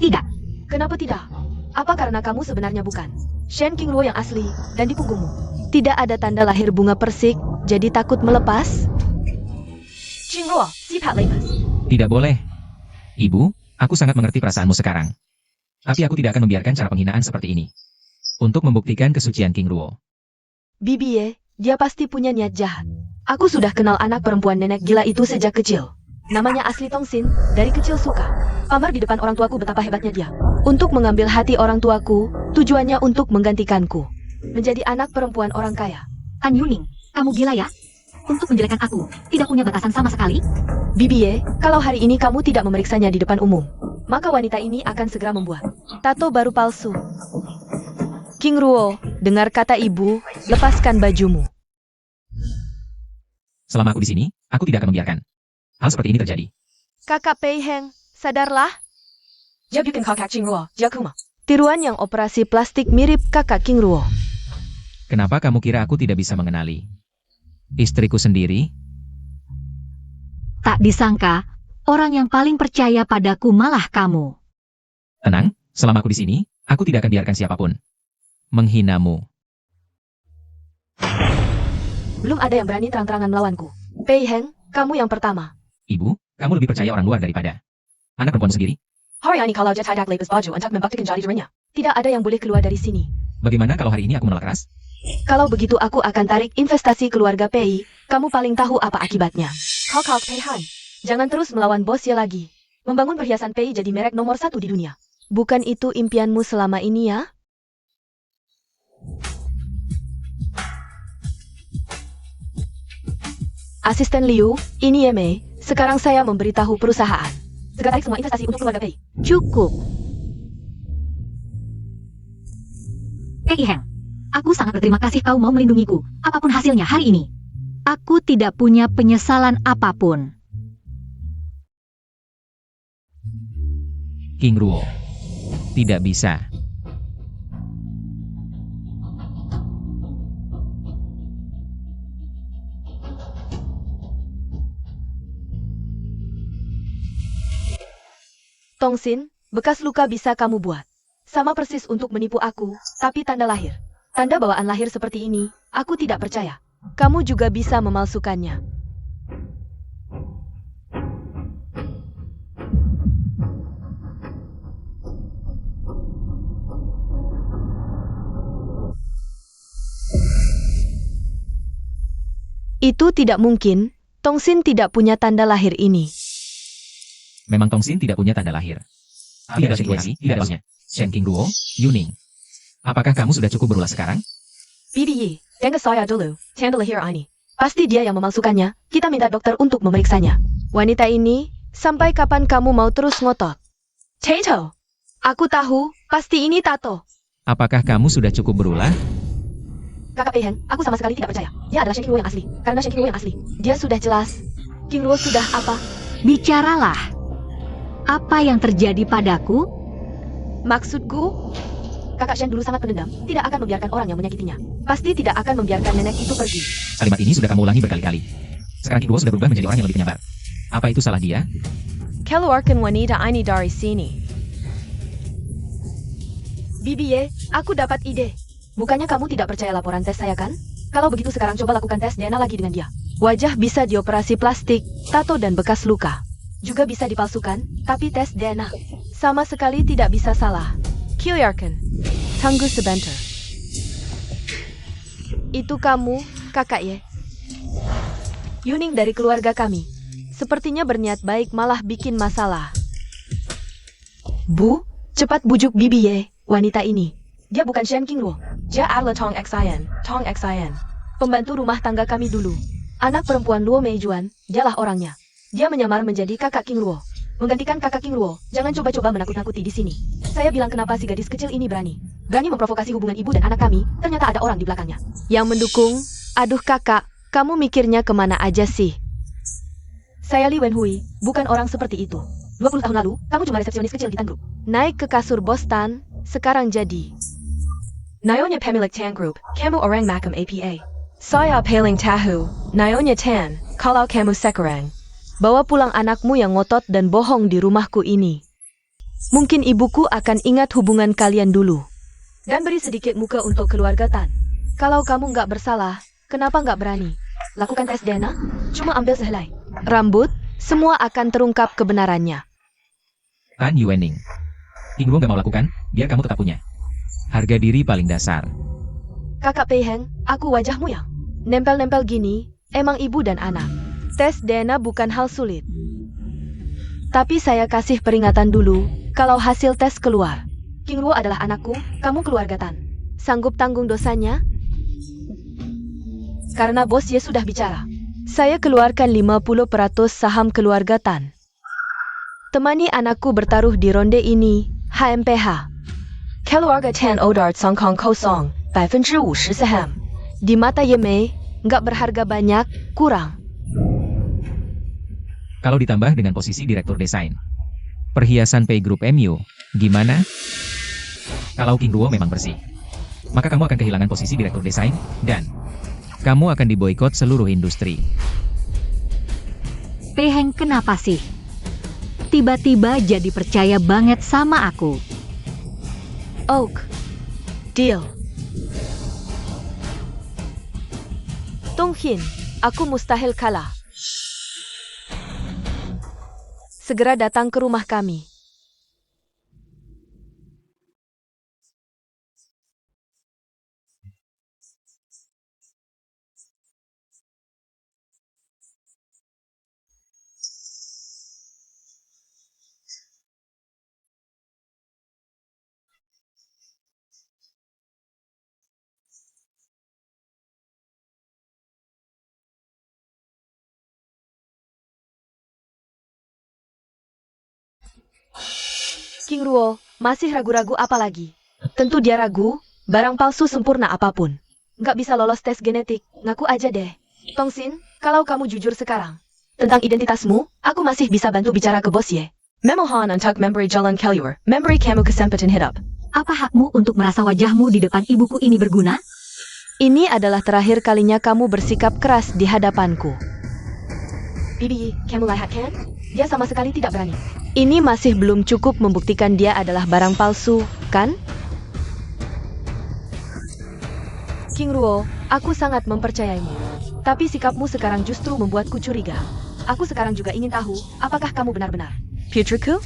Tidak. Kenapa tidak? Apa karena kamu sebenarnya bukan Shen Qingruo yang asli dan di punggungmu tidak ada tanda lahir bunga persik, jadi takut melepas? Qingruo, Sipat Lepus. Tidak boleh. Ibu, aku sangat mengerti perasaanmu sekarang. Tapi aku tidak akan membiarkan cara penghinaan seperti ini. Untuk membuktikan kesucian King Ruo. Bibi Ye, dia pasti punya niat jahat. Aku sudah kenal anak perempuan nenek gila itu sejak kecil. Namanya Asli Tongsin, dari kecil suka pamer di depan orang tuaku betapa hebatnya dia. Untuk mengambil hati orang tuaku, tujuannya untuk menggantikanku. Menjadi anak perempuan orang kaya. Tan Yuning, kamu gila ya? Untuk menjelekkan aku, tidak punya batasan sama sekali? Bibi Ye, kalau hari ini kamu tidak memeriksanya di depan umum, maka wanita ini akan segera membuat tato baru palsu. King Ruo, dengar kata ibu, lepaskan bajumu. Selama aku di sini, aku tidak akan membiarkan hal seperti ini terjadi. Kakak Pei Heng, sadarlah. Jabukan kakak King Ruo, Jakuma. Tiruan yang operasi plastik mirip kakak King Ruo. Kenapa kamu kira aku tidak bisa mengenali istriku sendiri? Tak disangka, orang yang paling percaya padaku malah kamu. Tenang, selama aku di sini, aku tidak akan biarkan siapapun menghinamu. Belum ada yang berani terang-terangan melawanku. Pei Heng, kamu yang pertama. Ibu, kamu lebih percaya orang luar daripada anak perempuan sendiri. Hari ini kalau dia tidak lepas baju untuk membuktikan jadi dirinya, tidak ada yang boleh keluar dari sini. Bagaimana kalau hari ini aku menolak keras? Kalau begitu aku akan tarik investasi keluarga Pei. Kamu paling tahu apa akibatnya. Kau Pei Han, jangan terus melawan bos ya lagi. Membangun perhiasan Pei jadi merek nomor 1 di dunia. Bukan itu impianmu selama ini ya? Asisten Liu, ini Yeme. Sekarang saya memberitahu perusahaan. Segera tarik semua investasi untuk keluarga Pei. Cukup. Pei Heng, aku sangat berterima kasih kau mau melindungiku, apapun hasilnya hari ini. Aku tidak punya penyesalan apapun. King Ruo. Tidak bisa. Tongsin, bekas luka bisa kamu buat. Sama persis untuk menipu aku, tapi tanda lahir. Tanda bawaan lahir seperti ini, aku tidak percaya. Kamu juga bisa memalsukannya. Itu tidak mungkin. Tongsin tidak punya tanda lahir ini. Memang Tongsin tidak punya tanda lahir. Tapi ada situasi, tidak ada bosnya. Shen King Ruo, Yuning. Apakah kamu sudah cukup berulah sekarang? Bibi Yi, dengar saya dulu. Tanda lahir ini. Pasti dia yang memalsukannya. Kita minta dokter untuk memeriksanya. Wanita ini, sampai kapan kamu mau terus ngotot? Tato. Aku tahu, pasti ini tato. Apakah kamu sudah cukup berulah? Kakak Pei Heng, aku sama sekali tidak percaya. Dia adalah Shen King Ruo yang asli. Karena Shen King Ruo yang asli, dia sudah jelas. King Ruo sudah apa? Bicaralah. Apa yang terjadi padaku? Maksudku? Kakak Shen dulu sangat pendendam, tidak akan membiarkan orang yang menyakitinya. Pasti tidak akan membiarkan nenek itu pergi. Kalimat ini sudah kamu ulangi berkali-kali. Sekarang King Ruo sudah berubah menjadi orang yang lebih penyabar. Apa itu salah dia? Keluarkan wanita ini dari sini. Bibi Ye, aku dapat ide. Bukannya kamu tidak percaya laporan tes saya kan? Kalau begitu sekarang coba lakukan tes DNA lagi dengan dia. Wajah bisa dioperasi plastik, tato dan bekas luka. Juga bisa dipalsukan, tapi tes DNA sama sekali tidak bisa salah. Keluarkan. Tunggu sebentar. Itu kamu, kakak Ye. Yuning dari keluarga kami. Sepertinya berniat baik malah bikin masalah. Bu, cepat bujuk Bibi Ye, wanita ini. Dia bukan Shen King Ruo. Dia adalah Tong Xian. Pembantu rumah tangga kami dulu. Anak perempuan Luo Meijuan, dialah orangnya. Dia menyamar menjadi kakak King Ruo. Menggantikan kakak King Ruo, jangan coba-coba menakut-nakuti di sini. Saya bilang kenapa si gadis kecil ini berani memprovokasi hubungan ibu dan anak kami, ternyata ada orang di belakangnya. Yang mendukung, aduh kakak, kamu mikirnya kemana aja sih? Saya Li Wenhui, bukan orang seperti itu. 20 tahun lalu, kamu cuma resepsionis kecil di Tan Group. Naik ke kasur bos Tan, sekarang jadi Nyonya pemilik Tan Group, kamu orang makam APA. Saya paling tahu, Nyonya Tan, kalau kamu sekarang bawa pulang anakmu yang ngotot dan bohong di rumahku ini. Mungkin ibuku akan ingat hubungan kalian dulu. Dan beri sedikit muka untuk keluarga Tan. Kalau kamu nggak bersalah, kenapa nggak berani? Lakukan tes DNA, cuma ambil sehelai. rambut, semua akan terungkap kebenarannya. Tan Yuening. King Ruo gak mau lakukan, biar kamu tetap punya harga diri paling dasar. Kakak Pei Heng, aku wajahmu yang nempel-nempel gini, emang ibu dan anak. Tes DNA bukan hal sulit. Tapi saya kasih peringatan dulu, kalau hasil tes keluar. King Ruo adalah anakku, kamu keluarga Tan. Sanggup tanggung dosanya? Karena bos Ye sudah bicara. Saya keluarkan 50% saham keluarga Tan. Temani anakku bertaruh di ronde ini, HMPH. Keluarga Tan Odart Songkong Kosong, 50% saham. Di mata Ye Mei, nggak berharga banyak, kurang. Kalau ditambah dengan posisi direktur desain perhiasan Pei Group MU, gimana? Kalau King Ruo memang bersih, maka kamu akan kehilangan posisi direktur desain, dan kamu akan diboikot seluruh industri. Pei Heng kenapa sih? Tiba-tiba jadi percaya banget sama aku. Oak. Deal. Tong Hin, aku mustahil kalah. Segera datang ke rumah kami. King Ruo, masih ragu-ragu apa lagi? Tentu dia ragu, barang palsu sempurna apapun. Nggak bisa lolos tes genetik, ngaku aja deh. Tongsin, kalau kamu jujur sekarang tentang identitasmu, aku masih bisa bantu bicara ke bos Ye. Memohon untuk memberi jalan keluar, memberi kamu kesempatan hidup. Apa hakmu untuk merasa wajahmu di depan ibuku ini berguna? Ini adalah terakhir kalinya kamu bersikap keras di hadapanku. Bibi, kamu lihat kan? Dia sama sekali tidak berani. Ini masih belum cukup membuktikan dia adalah barang palsu, kan? King Ruo, aku sangat mempercayaimu. Tapi sikapmu sekarang justru membuatku curiga. Aku sekarang juga ingin tahu, apakah kamu benar-benar putriku?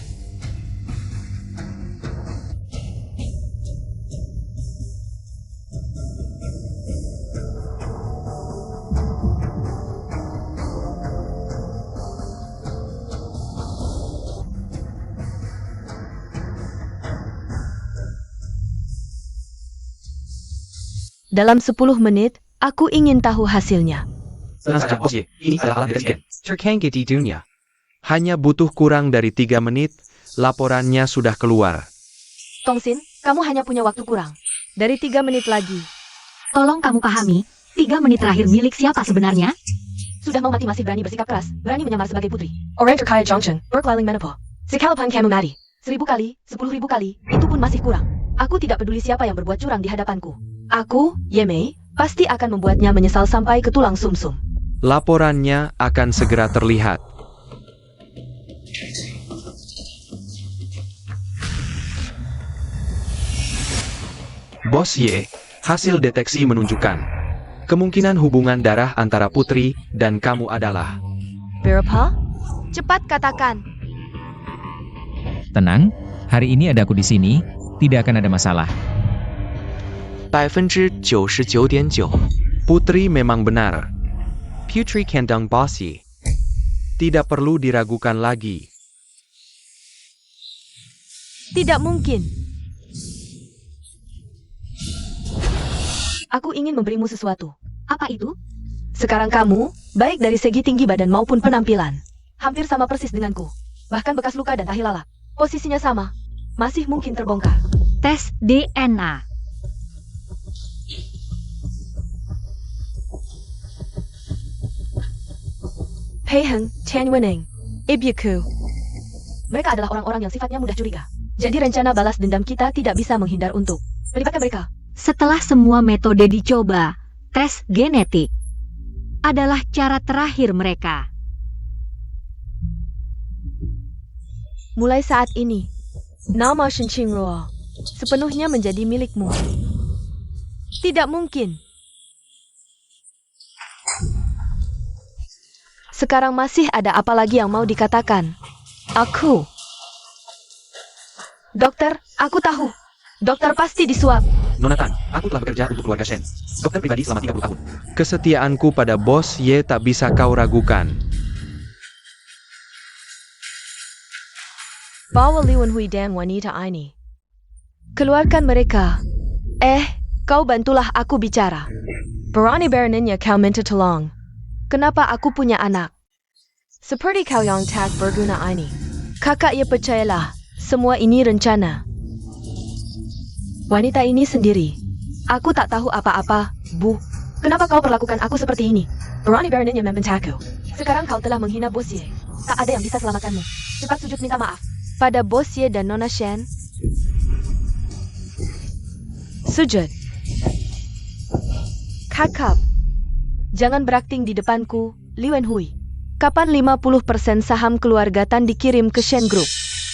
Dalam 10 menit, aku ingin tahu hasilnya. Tenang saja, Bos Ye. Ini adalah alat deteksi gen. Terkengki di dunia. Hanya butuh kurang dari 3 menit, laporannya sudah keluar. Tongsin, kamu hanya punya waktu kurang. Dari 3 menit lagi. Tolong kamu pahami, 3 menit terakhir milik siapa sebenarnya? Sudah mau mati masih berani bersikap keras, berani menyamar sebagai putri. Orang terkaya Zhongcheng, berkeliling menopau. Sekalaupun kamu mati, 1000 kali, 10.000 kali, itu pun masih kurang. Aku tidak peduli siapa yang berbuat curang di hadapanku. Aku, Ye Mei, pasti akan membuatnya menyesal sampai ke tulang sumsum. Laporannya akan segera terlihat. Bos Ye, hasil deteksi menunjukkan kemungkinan hubungan darah antara putri dan kamu adalah Berapa? Cepat katakan. Tenang, hari ini ada aku di sini, tidak akan ada masalah. 99.9. Putri memang benar. Putri Kendang Bossy. Tidak perlu diragukan lagi. Tidak mungkin. Aku ingin memberimu sesuatu. Apa itu? Sekarang kamu, baik dari segi tinggi badan maupun penampilan, hampir sama persis denganku. Bahkan bekas luka dan tahi lalat. Posisinya sama. Masih mungkin terbongkar. Tes DNA. Pei Heng, Tian Wening, Ibyaku. Mereka adalah orang-orang yang sifatnya mudah curiga. Jadi rencana balas dendam kita tidak bisa menghindar untuk melibatkan mereka. Setelah semua metode dicoba, tes genetik adalah cara terakhir mereka. Mulai saat ini, nama Shen Qingruo sepenuhnya menjadi milikmu. Tidak mungkin. Sekarang masih ada apa lagi yang mau dikatakan? Aku. Dokter, aku tahu. Dokter pasti disuap. Nona Tan, aku telah bekerja untuk keluarga Shen. Dokter pribadi selama 30 tahun. Kesetiaanku pada Bos Ye tak bisa kau ragukan. Bawa Liwen Hui dan wanita ini. Keluarkan mereka. Kau bantulah aku bicara. Berani beraninya kau minta tolong. Kenapa aku punya anak? Seperti kau yang tak berguna ini. Kakak ya percayalah, semua ini rencana. Wanita ini sendiri. Aku tak tahu apa-apa, Bu. Kenapa kau perlakukan aku seperti ini? Berani beraninya membentakku. Sekarang kau telah menghina Bos Ye. Tak ada yang bisa selamatkanmu. Cepat sujud minta maaf. Pada Bos Ye dan Nona Shen. Sujud. Kakak. Jangan berakting di depanku, Liwen Hui. Kapan 50% saham keluarga Tan dikirim ke Shen Group?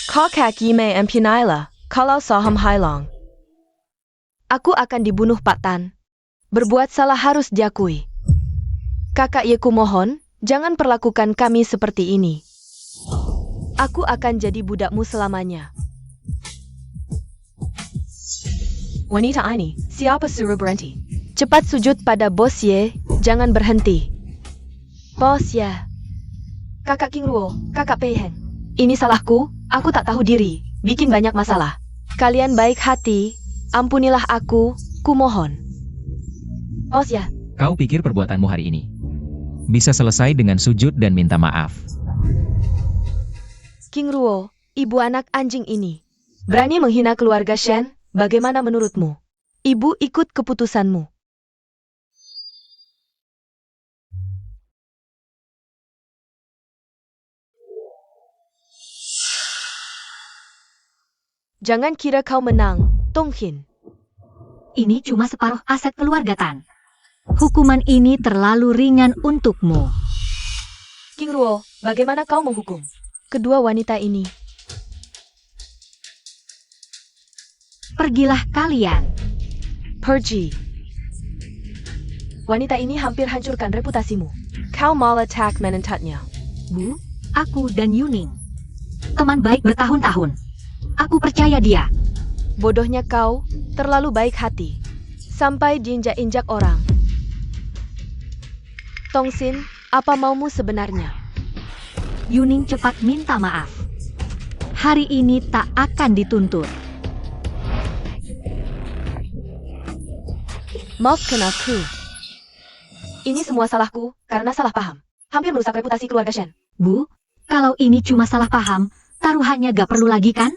Kakak Yime Empinaila, kalau saham hilang. Aku akan dibunuh Pak Tan. Berbuat salah harus diakui. Kakak Yeku mohon, jangan perlakukan kami seperti ini. Aku akan jadi budakmu selamanya. Wanita ini, siapa suruh berhenti? Cepat sujud pada Bos Ye, jangan berhenti. Bos Ye. Kakak King Ruo, Kakak Pei Heng. Ini salahku, aku tak tahu diri, bikin banyak masalah. Kalian baik hati, ampunilah aku, kumohon. Bos Ye. Kau pikir perbuatanmu hari ini bisa selesai dengan sujud dan minta maaf? King Ruo, ibu anak anjing ini. Berani menghina keluarga Shen, bagaimana menurutmu? Ibu ikut keputusanmu. Jangan kira kau menang, Tong Hin. Ini cuma separuh aset keluarga Tan. Hukuman ini terlalu ringan untukmu. King Ruo, bagaimana kau menghukum kedua wanita ini? Pergilah kalian. Pergi. Wanita ini hampir hancurkan reputasimu. Kau malah tak menentatnya. Bu, aku dan Yuning. Teman baik bertahun-tahun. Aku percaya dia. Bodohnya kau, terlalu baik hati. Sampai diinjak-injak orang. Tongsin, apa maumu sebenarnya? Yuning cepat minta maaf. Hari ini tak akan dituntut. Maafkan aku. Ini semua salahku, karena salah paham. Hampir merusak reputasi keluarga Shen. Bu, kalau ini cuma salah paham, taruhannya gak perlu lagi kan?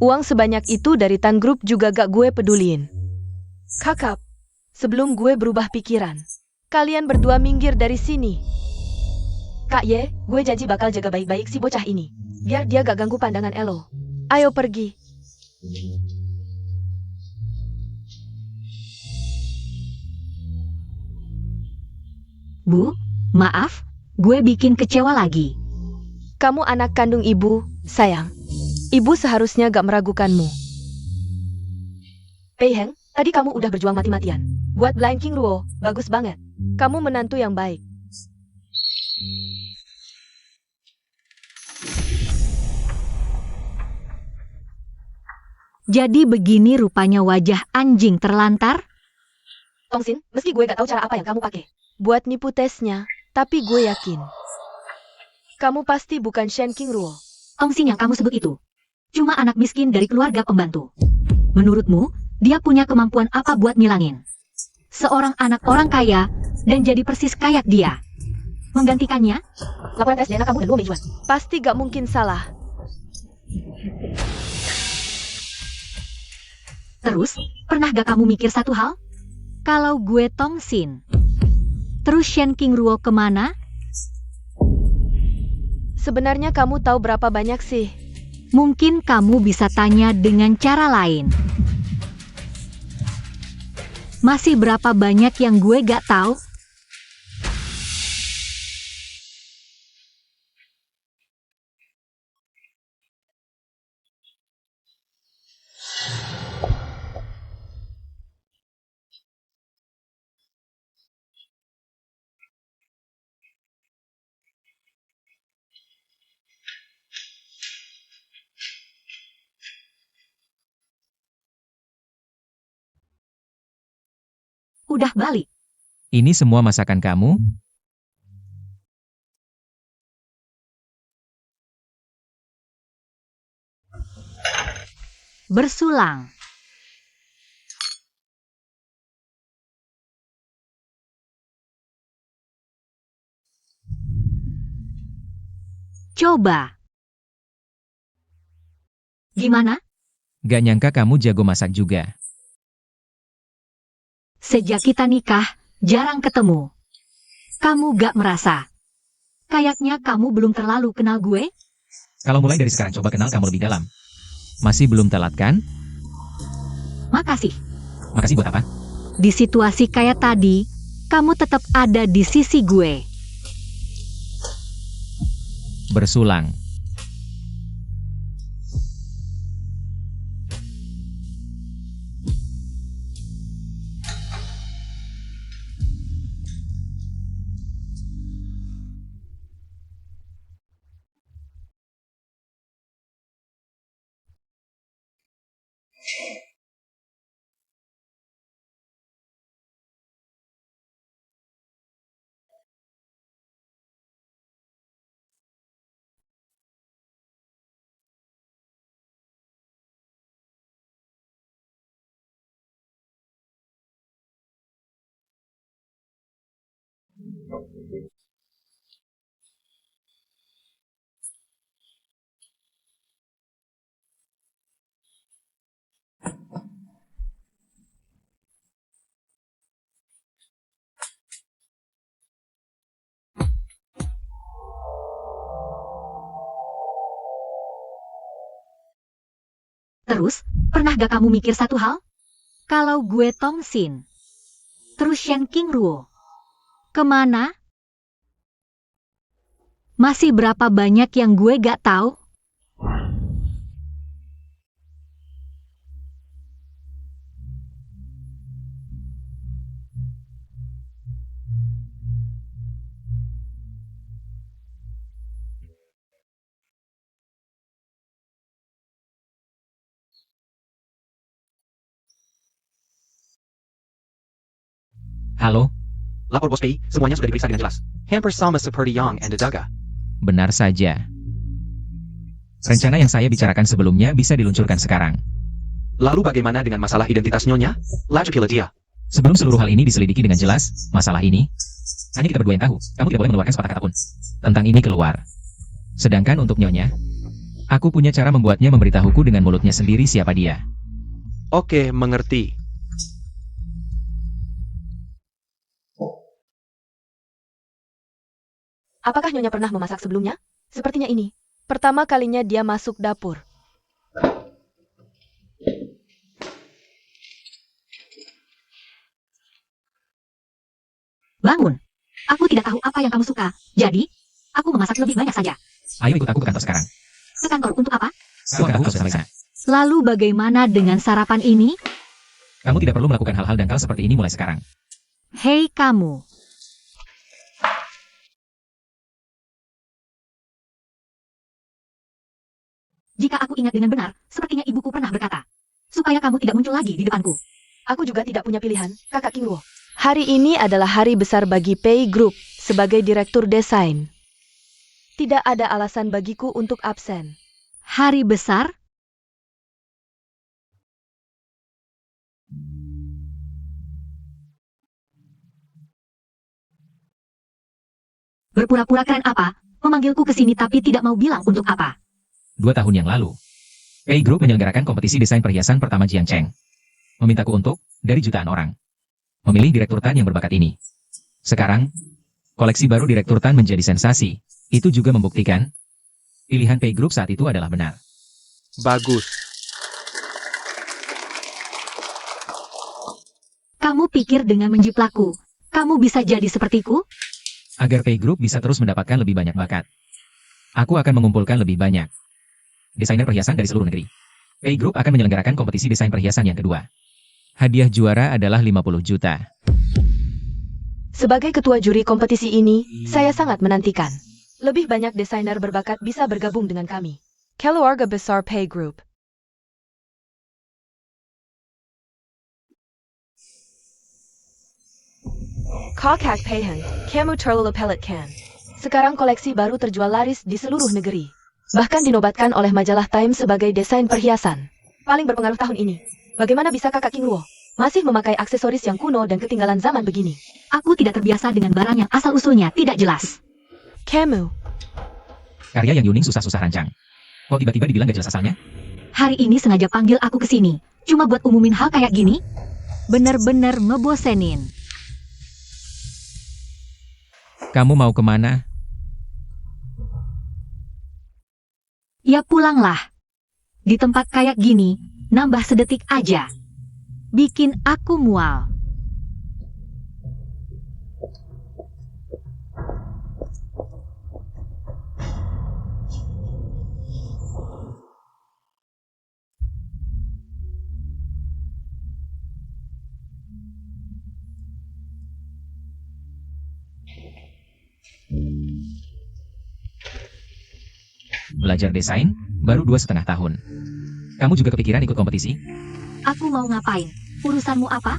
Uang sebanyak itu dari Tan Group juga gak gue pedulin. Kakak, sebelum gue berubah pikiran, kalian berdua minggir dari sini. Kak Ye, gue janji bakal jaga baik-baik si bocah ini. Biar dia gak ganggu pandangan Elo. Ayo pergi. Bu, maaf, gue bikin kecewa lagi. Kamu anak kandung ibu, sayang. Ibu seharusnya gak meragukanmu. Pei Heng, tadi kamu udah berjuang mati-matian. Buat Blind King Ruo, bagus banget. Kamu menantu yang baik. Jadi begini rupanya wajah anjing terlantar? Tongsin, meski gue gak tahu cara apa yang kamu pakai buat nipu tesnya, tapi gue yakin kamu pasti bukan Shen King Ruo. Tongsin yang kamu sebut itu cuma anak miskin dari keluarga pembantu. Menurutmu, dia punya kemampuan apa buat ngilangin seorang anak orang kaya dan jadi persis kayak dia? Menggantikannya? Laporan tes DNA kamu dan Luo Meijuan pasti gak mungkin salah. Terus, pernah gak kamu mikir satu hal? Kalau gue Tongsin, terus Shen King Ruo kemana? Sebenarnya kamu tahu berapa banyak sih? Mungkin kamu bisa tanya dengan cara lain. Masih berapa banyak yang gue gak tahu? udah balik. Ini semua masakan kamu? Bersulang. Coba. Gimana? Gak nyangka kamu jago masak juga. Sejak kita nikah, jarang ketemu. Kamu gak merasa? Kayaknya kamu belum terlalu kenal gue? Kalau mulai dari sekarang coba kenal kamu lebih dalam. Masih belum telat kan? Makasih. Makasih buat apa? Di situasi kayak tadi, kamu tetap ada di sisi gue. Bersulang. Terus, pernah gak kamu mikir satu hal? Kalau gue Tong Sin, terus Shen King Ruo, kemana? Masih berapa banyak yang gue gak tahu? Halo? Lapor Bos PI, semuanya sudah diperiksa dengan jelas. Hampir sama seperti Yang and Daga. Benar saja. Rencana yang saya bicarakan sebelumnya bisa diluncurkan sekarang. Lalu bagaimana dengan masalah identitas Nyonya? Lajukila dia. Sebelum seluruh hal ini diselidiki dengan jelas, masalah ini, hanya kita berdua yang tahu. Kamu tidak boleh mengeluarkan sepatah kata pun tentang ini keluar. Sedangkan untuk Nyonya, aku punya cara membuatnya memberitahuku dengan mulutnya sendiri siapa dia. Oke, mengerti. Apakah Nyonya pernah memasak sebelumnya? Sepertinya ini. Pertama kalinya dia masuk dapur. Bangun. Aku tidak tahu apa yang kamu suka. Jadi, aku memasak lebih banyak saja. Ayo ikut aku ke kantor sekarang. Ke kantor untuk apa? Aku akan tahu kalau sampai sana. Lalu bagaimana dengan sarapan ini? Kamu tidak perlu melakukan hal-hal dangkal seperti ini mulai sekarang. Hei kamu. Jika aku ingat dengan benar, sepertinya ibuku pernah berkata, supaya kamu tidak muncul lagi di depanku. Aku juga tidak punya pilihan, Kakak King Ruo. Hari ini adalah hari besar bagi Pei Group sebagai direktur desain. Tidak ada alasan bagiku untuk absen. Hari besar? Berpura-pura keren apa? Memanggilku ke sini tapi tidak mau bilang untuk apa. 2 tahun yang lalu, Pei Group menyelenggarakan kompetisi desain perhiasan pertama Jiang Cheng. Memintaku untuk, dari jutaan orang, memilih direktur Tan yang berbakat ini. Sekarang, koleksi baru direktur Tan menjadi sensasi. Itu juga membuktikan, pilihan Pei Group saat itu adalah benar. Bagus. Kamu pikir dengan menjiplakku, kamu bisa jadi sepertiku? Agar Pei Group bisa terus mendapatkan lebih banyak bakat, aku akan mengumpulkan lebih banyak desainer perhiasan dari seluruh negeri. Pei Group akan menyelenggarakan kompetisi desain perhiasan yang kedua. Hadiah juara adalah 50 juta. Sebagai ketua juri kompetisi ini, saya sangat menantikan. Lebih banyak desainer berbakat bisa bergabung dengan kami. Keluarga besar Pei Group. Kokak Payheng, Kamu Terlalu Pellet Can. Sekarang koleksi baru terjual laris di seluruh negeri. Bahkan dinobatkan oleh majalah Time sebagai desain perhiasan paling berpengaruh tahun ini. Bagaimana bisa kakak King Luo masih memakai aksesoris yang kuno dan ketinggalan zaman begini? Aku tidak terbiasa dengan barang yang asal-usulnya tidak jelas. Kamu, Karya yang Yuning susah-susah rancang. Kok tiba-tiba dibilang gak jelas asalnya? Hari ini sengaja panggil aku ke sini. Cuma buat umumin hal kayak gini? Bener-bener ngebosenin. Kamu mau kemana? Ya pulanglah. Di tempat kayak gini, nambah sedetik aja. Bikin aku mual. Belajar desain? Baru 2,5 tahun. Kamu juga kepikiran ikut kompetisi? Aku mau ngapain? Urusanmu apa?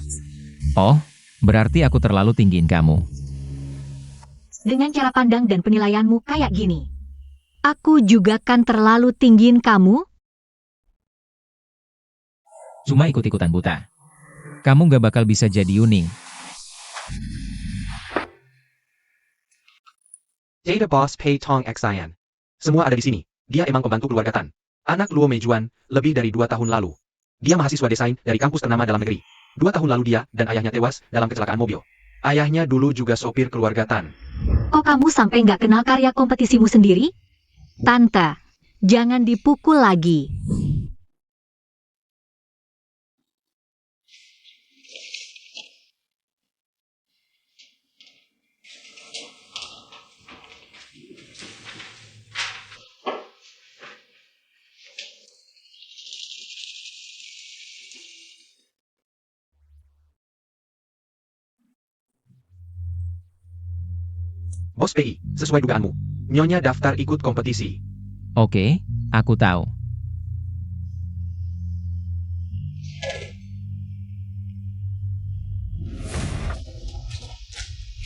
Oh, berarti aku terlalu tinggiin kamu. Dengan cara pandang dan penilaianmu kayak gini. Aku juga kan terlalu tinggiin kamu? Cuma ikut-ikutan buta. Kamu gak bakal bisa jadi Yuning. Jada Boss Pei Tong Xian. Semua ada di sini. Dia emang pembantu keluarga Tan. Anak Luo Meijuan, lebih dari 2 tahun lalu. Dia mahasiswa desain dari kampus ternama dalam negeri. 2 tahun lalu dia dan ayahnya tewas dalam kecelakaan mobil. Ayahnya dulu juga sopir keluarga Tan. Kok kamu sampai nggak kenal karya kompetisimu sendiri? Tante, jangan dipukul lagi. Bos Pei, sesuai dugaanmu. Nyonya daftar ikut kompetisi. Oke, aku tahu.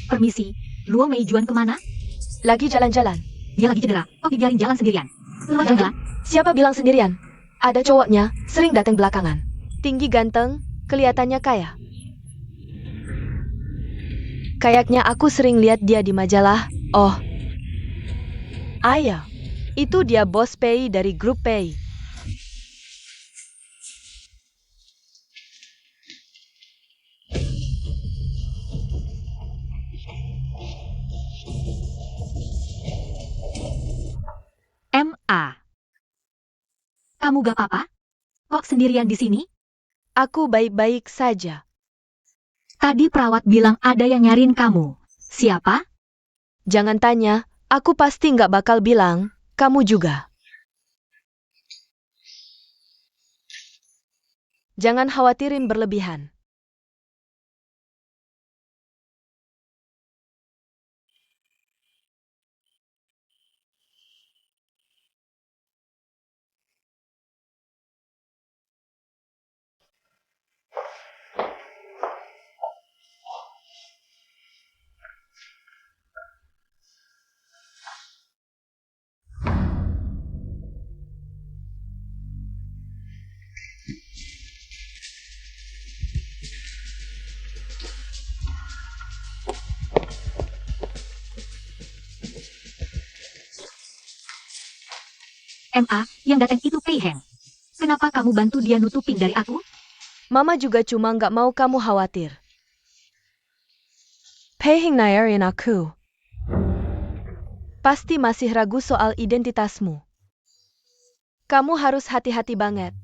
Permisi, Luo Meijuan kemana? lagi jalan-jalan. Dia lagi cedera, kok dibiarin jalan sendirian? Keluar jalan. Siapa bilang sendirian? Ada cowoknya, sering datang belakangan. Tinggi ganteng, kelihatannya kaya. Kayaknya aku sering lihat dia di majalah. Oh. Ayah, itu dia bos Pei dari grup Pei. MA. Kamu gak apa-apa? Kok sendirian di sini? Aku baik-baik saja. Tadi perawat bilang ada yang nyariin kamu. Siapa? Jangan tanya, aku pasti nggak bakal bilang, kamu juga. Jangan khawatirin berlebihan. MA, yang datang itu Pei Heng. Kenapa kamu bantu dia nutupin dari aku? Mama juga cuma nggak mau kamu khawatir. Pei nayarin aku. Pasti masih ragu soal identitasmu. Kamu harus hati-hati banget.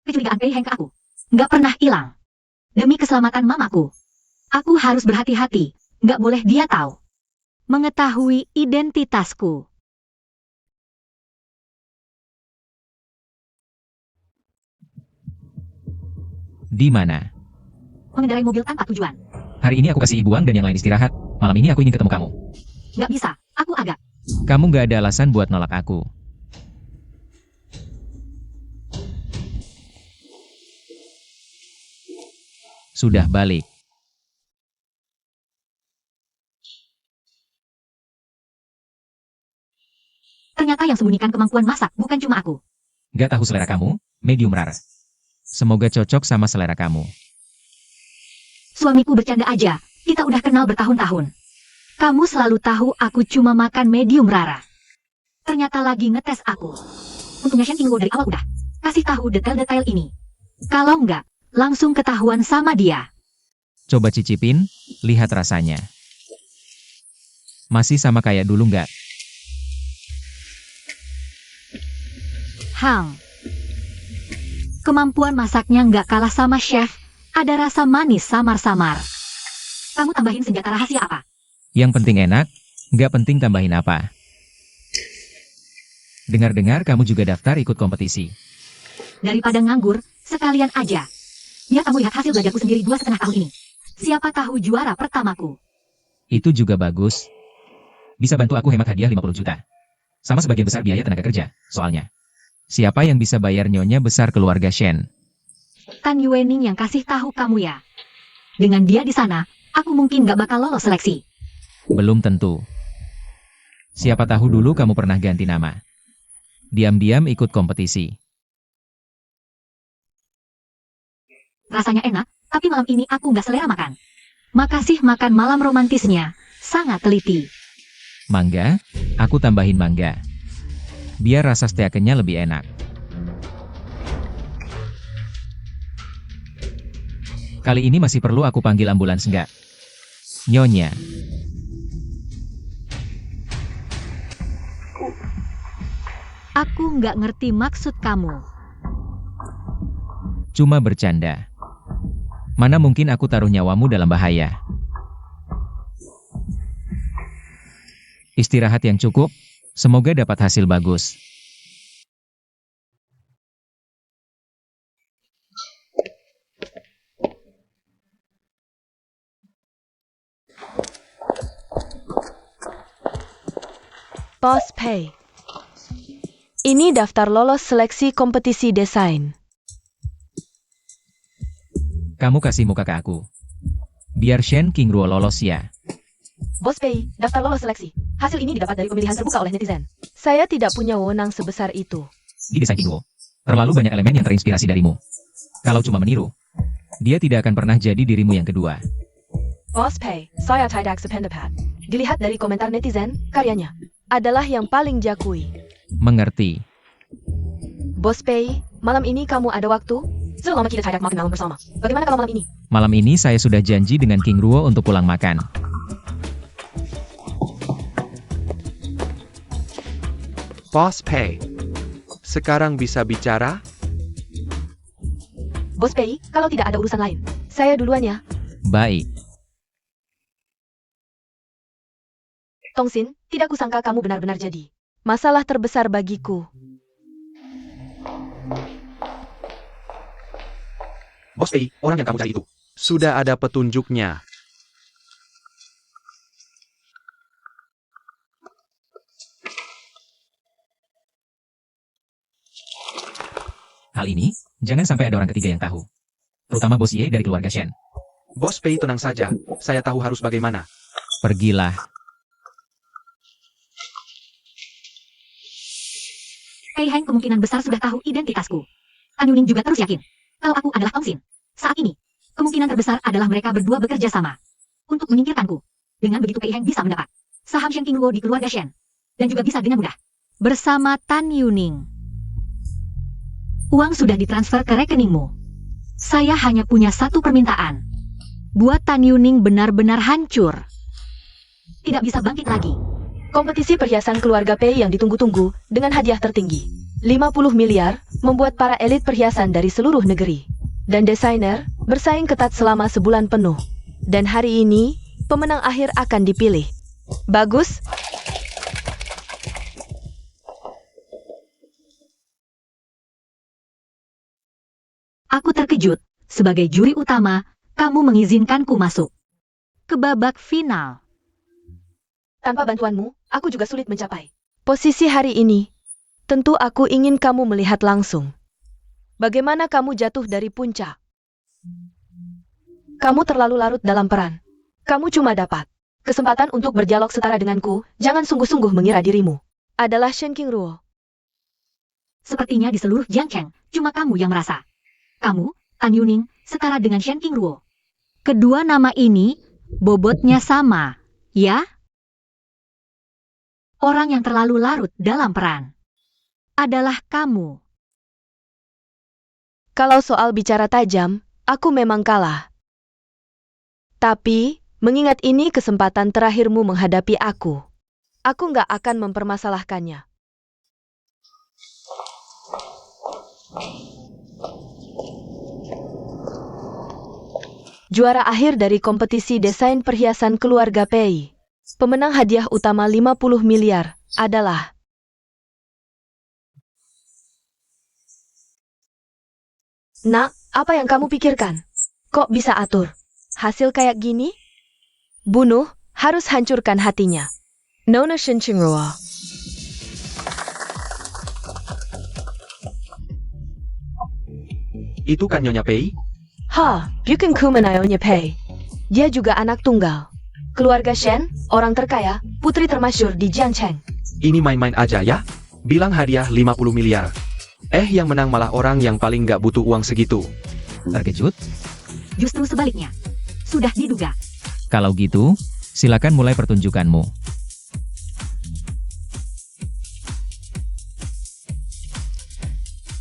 Kecurigaan Pei Heng ke aku. Nggak pernah hilang. Demi keselamatan mamaku. Aku harus berhati-hati. Nggak boleh dia tahu. Mengetahui identitasku. Di mana? Mengendarai mobil tanpa tujuan. Hari ini aku kasih ibu Wang dan yang lain istirahat. Malam ini aku ingin ketemu kamu. Nggak bisa, aku agak. Kamu nggak ada alasan buat nolak aku. Sudah balik. Ternyata yang sembunyikan kemampuan masak bukan cuma aku. Gak tahu selera kamu, medium rare. Semoga cocok sama selera kamu. Suamiku bercanda aja, kita udah kenal bertahun-tahun. Kamu selalu tahu aku cuma makan medium rara. Ternyata lagi ngetes aku. Untungnya Shen Qingguo dari awal udah kasih tahu detail-detail ini. Kalau enggak, langsung ketahuan sama dia. Coba cicipin, lihat rasanya. Masih sama kayak dulu nggak? Hang. Kemampuan masaknya nggak kalah sama chef. Ada rasa manis samar-samar. Kamu tambahin senjata rahasia apa? Yang penting enak, nggak penting tambahin apa. Dengar-dengar kamu juga daftar ikut kompetisi. Daripada nganggur, sekalian aja. Ya kamu lihat hasil belajarku sendiri 2,5 tahun ini. Siapa tahu juara pertamaku. Itu juga bagus. Bisa bantu aku hemat hadiah 50 juta. Sama sebagian besar biaya tenaga kerja, soalnya. Siapa yang bisa bayar nyonya besar keluarga Shen? Tan Yuening yang kasih tahu kamu ya. Dengan dia di sana, aku mungkin gak bakal lolos seleksi. Belum tentu. Siapa tahu dulu kamu pernah ganti nama. Diam-diam ikut kompetisi. Rasanya enak, tapi malam ini aku gak selera makan. Makasih makan malam romantisnya. Sangat teliti. Mangga, aku tambahin mangga. Biar rasa steakennya lebih enak. Kali ini masih perlu aku panggil ambulans nggak? Nyonya. Aku nggak ngerti maksud kamu. Cuma bercanda. Mana mungkin aku taruh nyawamu dalam bahaya. Istirahat yang cukup, semoga dapat hasil bagus. Boss Pei. Ini daftar lolos seleksi kompetisi desain. Kamu kasih muka ke aku. Biar Shen Qingguo lolos ya. Boss Pei, daftar lolos seleksi. Hasil ini didapat dari pemilihan terbuka oleh netizen. Saya tidak punya wewenang sebesar itu. Di desain Qingguo, terlalu banyak elemen yang terinspirasi darimu. Kalau cuma meniru, dia tidak akan pernah jadi dirimu yang kedua. Boss Pei, saya tidak sependapat. Dilihat dari komentar netizen, karyanya adalah yang paling jakui. Mengerti. Boss Pei, malam ini kamu ada waktu? Selama kita tidak makan malam bersama. Bagaimana kalau malam ini? Malam ini saya sudah janji dengan Qingguo untuk pulang makan. Boss Pei. Sekarang bisa bicara? Boss Pei, kalau tidak ada urusan lain, saya duluan ya. Baik. Tongsin, tidak kusangka kamu benar-benar jadi masalah terbesar bagiku. Bos Pei, orang yang kamu cari itu. Sudah ada petunjuknya. Hal ini, jangan sampai ada orang ketiga yang tahu. Terutama Bos Ye dari keluarga Shen. Bos Pei tenang saja, saya tahu harus bagaimana. Pergilah. Pei Heng kemungkinan besar sudah tahu identitasku. Tan Yuning juga terus yakin kalau aku adalah Tongsin. Saat ini, kemungkinan terbesar adalah mereka berdua bekerja sama untuk menyingkirkanku. Dengan begitu Pei Heng bisa mendapat saham Shen Qingguo di keluarga Shen. Dan juga bisa dengan mudah bersama Tan Yuning. Uang sudah ditransfer ke rekeningmu. Saya hanya punya satu permintaan. Buat Tan Yuning benar-benar hancur. Tidak bisa bangkit lagi. Kompetisi perhiasan keluarga Pei yang ditunggu-tunggu dengan hadiah tertinggi 50 miliar membuat para elit perhiasan dari seluruh negeri dan desainer bersaing ketat selama sebulan penuh. Dan hari ini, pemenang akhir akan dipilih. Bagus? Aku terkejut. Sebagai juri utama, kamu mengizinkanku masuk. ke babak final. Tanpa bantuanmu, aku juga sulit mencapai posisi hari ini. Tentu aku ingin kamu melihat langsung bagaimana kamu jatuh dari puncak. Kamu terlalu larut dalam peran. Kamu cuma dapat kesempatan untuk berdialog setara denganku. Jangan sungguh-sungguh mengira dirimu adalah Shen Qingruo. Sepertinya di seluruh Jiangcheng, cuma kamu yang merasa. Kamu, Tan Yuning, setara dengan Shen Qingruo. Kedua nama ini, bobotnya sama, ya? Orang yang terlalu larut dalam peran adalah kamu. Kalau soal bicara tajam, aku memang kalah. Tapi, mengingat ini kesempatan terakhirmu menghadapi aku nggak akan mempermasalahkannya. Juara akhir dari kompetisi desain perhiasan keluarga Pei. Pemenang hadiah utama 50 miliar adalah Nak, apa yang kamu pikirkan? Kok bisa atur hasil kayak gini? Bunuh, harus hancurkan hatinya. Nona Shen Qingruo. Itu kan Nyonya Pei? Bukan Kumenayonya Pei. Dia juga anak tunggal. Keluarga Shen, orang terkaya, putri termasyur di Jiangcheng. Ini main-main aja ya? Bilang hadiah 50 miliar. Yang menang malah orang yang paling nggak butuh uang segitu. Terkejut? Justru sebaliknya. Sudah diduga. Kalau gitu, silakan mulai pertunjukanmu.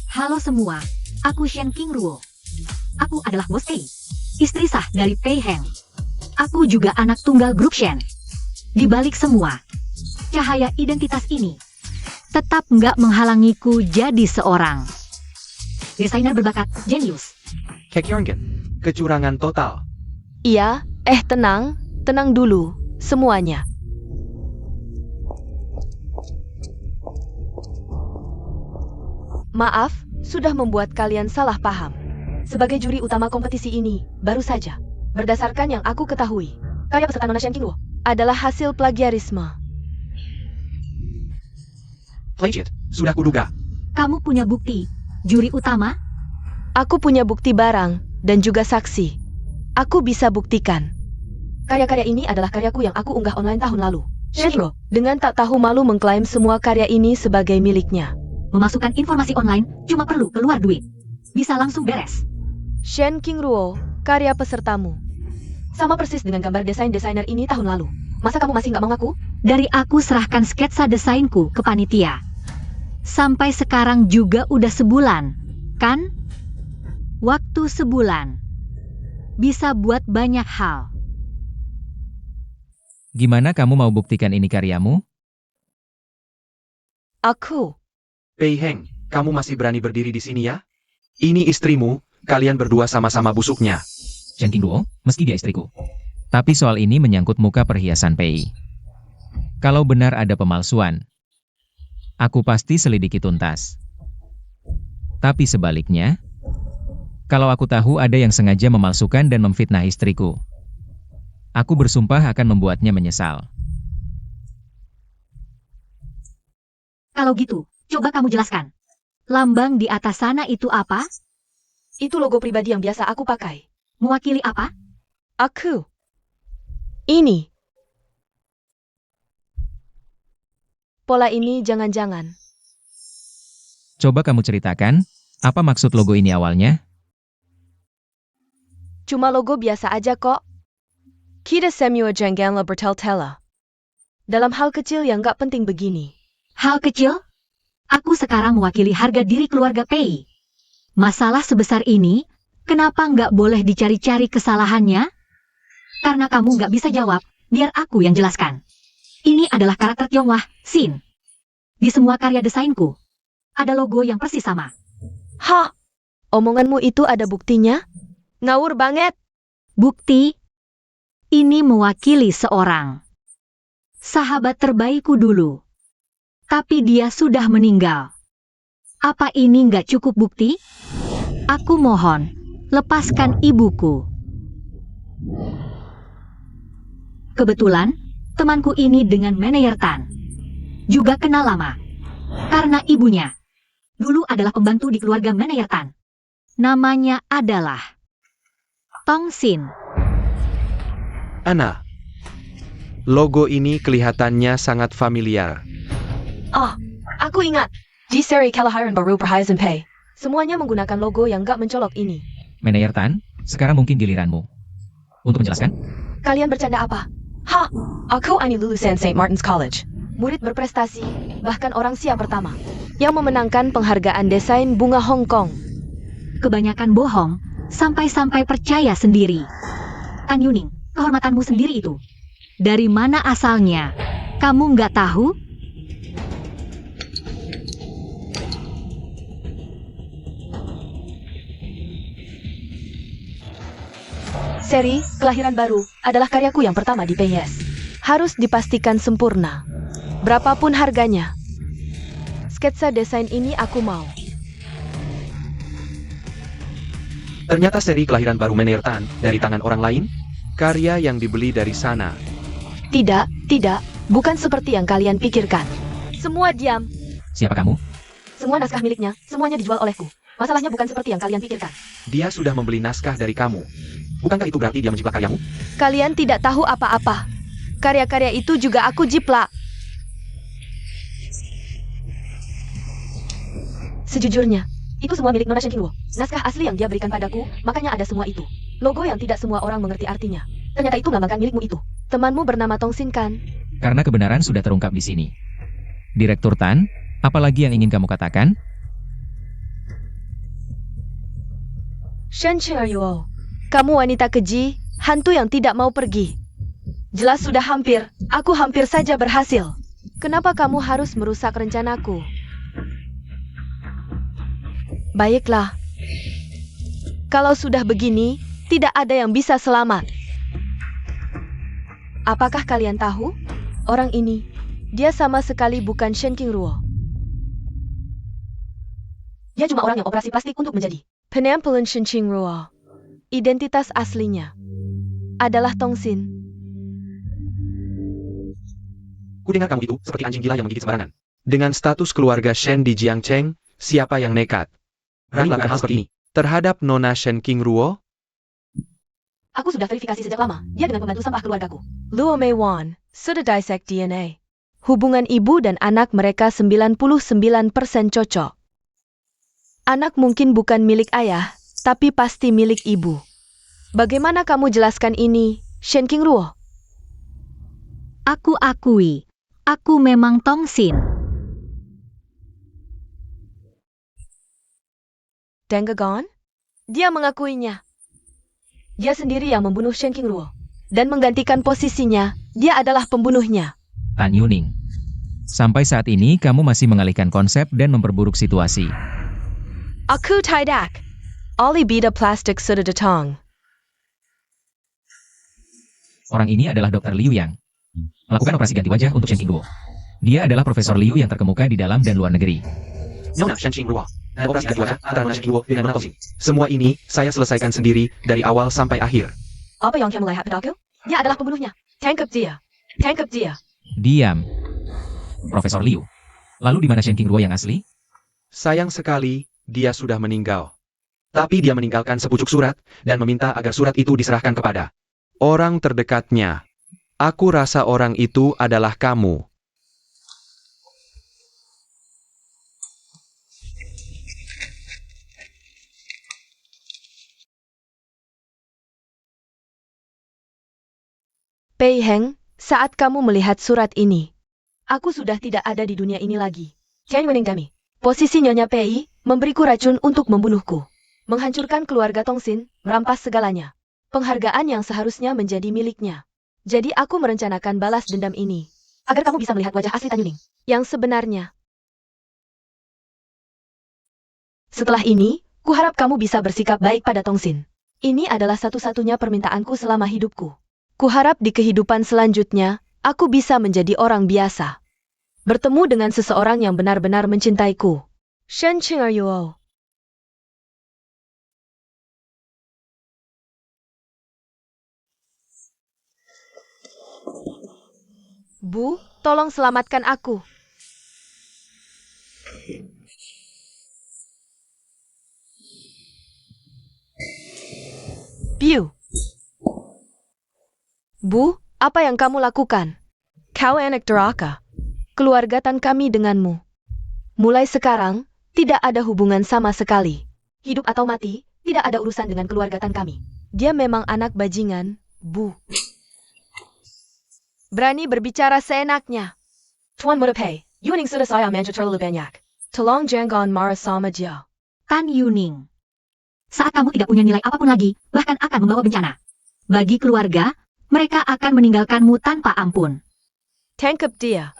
Halo semua, aku Shen Qingruo. Aku adalah bos Pei, istri sah dari Pei Heng. Aku juga anak tunggal grup Shen. Di balik semua, cahaya identitas ini tetap nggak menghalangiku jadi seorang desainer berbakat jenius. Kekyongen, kecurangan total. Iya, tenang dulu, semuanya. Maaf, sudah membuat kalian salah paham. Sebagai juri utama kompetisi ini, baru saja, berdasarkan yang aku ketahui, karya peserta Nona Shen Qingruo adalah hasil plagiarisme. Plagiat, sudah kuduga. Kamu punya bukti, juri utama? Aku punya bukti barang, dan juga saksi. Aku bisa buktikan. Karya-karya ini adalah karyaku yang aku unggah online tahun lalu. Shen Qingruo, dengan tak tahu malu mengklaim semua karya ini sebagai miliknya. Memasukkan informasi online cuma perlu keluar duit. Bisa langsung beres. Shen Qingruo, karya pesertamu. Sama persis dengan gambar desainer ini tahun lalu. Masa kamu masih nggak mengaku? Dari aku serahkan sketsa desainku ke panitia. Sampai sekarang juga udah sebulan, kan? Waktu sebulan. Bisa buat banyak hal. Gimana kamu mau buktikan ini karyamu? Aku. Pei Heng, kamu masih berani berdiri di sini ya? Ini istrimu, kalian berdua sama-sama busuknya. Shen Qingruo, meski dia istriku. Tapi soal ini menyangkut muka perhiasan Pei. Kalau benar ada pemalsuan, aku pasti selidiki tuntas. Tapi sebaliknya, kalau aku tahu ada yang sengaja memalsukan dan memfitnah istriku, aku bersumpah akan membuatnya menyesal. Kalau gitu, coba kamu jelaskan. Lambang di atas sana itu apa? Itu logo pribadi yang biasa aku pakai. Mewakili apa? Aku. Ini. Pola ini jangan-jangan. Coba kamu ceritakan, apa maksud logo ini awalnya? Cuma logo biasa aja kok. Kita semua janganlah bertele-tele. Dalam hal kecil yang gak penting begini. Hal kecil? Aku sekarang mewakili harga diri keluarga Pei. Masalah sebesar ini, kenapa nggak boleh dicari-cari kesalahannya? Karena kamu nggak bisa jawab, biar aku yang jelaskan. Ini adalah karakter Tionghoa, Xin. Di semua karya desainku, ada logo yang persis sama. Omonganmu itu ada buktinya? Ngawur banget. Bukti, ini mewakili seorang sahabat terbaikku dulu. Tapi dia sudah meninggal. Apa ini nggak cukup bukti? Aku mohon, lepaskan ibuku. Kebetulan, temanku ini dengan Manayer Tan juga kenal lama. Karena ibunya dulu adalah pembantu di keluarga Manayer Tan. Namanya adalah Tong Sin. Ana, logo ini kelihatannya sangat familiar. Oh, aku ingat. Di seri Kalahiran baru Perhiasan Pay. Semuanya menggunakan logo yang gak mencolok ini. Manayer Tan, sekarang mungkin giliranmu. Untuk menjelaskan, Kalian bercanda apa? Aku ini lulusan St. Martin's College. Murid berprestasi, bahkan orang Asia pertama yang memenangkan penghargaan desain bunga Hong Kong. Kebanyakan bohong, sampai-sampai percaya sendiri. Tan Yuning, kehormatanmu sendiri itu. Dari mana asalnya? Kamu nggak tahu? Seri Kelahiran Baru adalah karyaku yang pertama di PIS. Harus dipastikan sempurna. Berapapun harganya. Sketsa desain ini aku mau. Ternyata seri kelahiran baru Manayer Tan dari tangan orang lain? Karya yang dibeli dari sana. Tidak, bukan seperti yang kalian pikirkan. Semua diam. siapa kamu? Semua naskah miliknya, semuanya dijual olehku. Masalahnya bukan seperti yang kalian pikirkan. Dia sudah membeli naskah dari kamu. Bukankah itu berarti dia menjiplak karyamu? Kalian tidak tahu apa-apa. Karya-karya itu juga aku jiplak. Sejujurnya, itu semua milik Nona Shen Qingluo. Naskah asli yang dia berikan padaku, makanya ada semua itu. Logo yang tidak semua orang mengerti artinya. Ternyata itu melambangkan milikmu itu. Temanmu bernama Tong Sin kan? Karena kebenaran sudah terungkap di sini. Direktur Tan, apalagi yang ingin kamu katakan? Shen Qingluo, kamu wanita keji, hantu yang tidak mau pergi. Jelas sudah hampir, aku hampir saja berhasil. Kenapa kamu harus merusak rencanaku? Baiklah. Kalau sudah begini, tidak ada yang bisa selamat. Apakah kalian tahu? Orang ini, dia sama sekali bukan Shen Qingluo. Dia cuma orang yang operasi plastik untuk menjadi penampilan Shen Qingluo. Identitas aslinya adalah Tong Sin. Kudengar kamu itu seperti anjing gila yang menggigit sembarangan. Dengan status keluarga Shen di Jiangcheng, siapa yang nekat? Berani melakukan hal seperti ini. Terhadap Nona Shen Qingluo? Aku sudah verifikasi sejak lama. Dia dengan pembantu sampah keluargaku. Luo Mei Wan sudah dissect DNA. Hubungan ibu dan anak mereka 99% cocok. Anak mungkin bukan milik ayah, tapi pasti milik ibu. Bagaimana kamu jelaskan ini, Shen Qingluo? Aku akui, aku memang Tong Sin. Denggagon? Dia mengakuinya. Dia sendiri yang membunuh Shen Qingluo. Dan menggantikan posisinya, dia adalah pembunuhnya. Tan Yuning. Sampai saat ini kamu masih mengalihkan konsep dan memperburuk situasi. Aku tidak. Oli bida plastik sudah datang. Orang ini adalah Dr. Liu Yang. Melakukan operasi ganti wajah untuk Shen Qingluo. Dia adalah Profesor Liu yang terkemuka di dalam dan luar negeri. Nona Shen Qingluo. Dan operasi ganti wajah antara Nona Shen Qingluo dengan Nona Tong Sin. Semua ini saya selesaikan sendiri dari awal sampai akhir. Apa yang kamu lihat padaku? Dia adalah pembunuhnya. Tangkap dia. Tangkap dia. Diam. Profesor Liu. Lalu di mana Shen Qingluo yang asli? Sayang sekali, dia sudah meninggal. Tapi dia meninggalkan sepucuk surat dan meminta agar surat itu diserahkan kepada orang terdekatnya. Aku rasa orang itu adalah kamu. Pei Heng, saat kamu melihat surat ini, aku sudah tidak ada di dunia ini lagi. Jangan mening kami. Posisi Nyonya Pei memberiku racun untuk membunuhku. Menghancurkan keluarga Tong Sin, merampas segalanya. Penghargaan yang seharusnya menjadi miliknya. Jadi aku merencanakan balas dendam ini. Agar kamu bisa melihat wajah asli Tan Yuning. Yang sebenarnya. Setelah ini, kuharap kamu bisa bersikap baik pada Tong Sin. Ini adalah satu-satunya permintaanku selama hidupku. Kuharap di kehidupan selanjutnya, aku bisa menjadi orang biasa. Bertemu dengan seseorang yang benar-benar mencintaiku. Shen Qingluo. Bu, tolong selamatkan aku. Piu. Bu, apa yang kamu lakukan? Kau anak durhaka. Keluargatan kami denganmu. Mulai sekarang, tidak ada hubungan sama sekali. Hidup atau mati, tidak ada urusan dengan keluargatan kami. Dia memang anak bajingan, Bu. Berani berbicara seenaknya. Tuan Muda Pei, Yuning sudah saya manja terlalu banyak. Tolong jangan marah sama dia. Tan Yuning. Saat kamu tidak punya nilai apapun lagi, bahkan akan membawa bencana. Bagi keluarga, mereka akan meninggalkanmu tanpa ampun. Tangkap dia.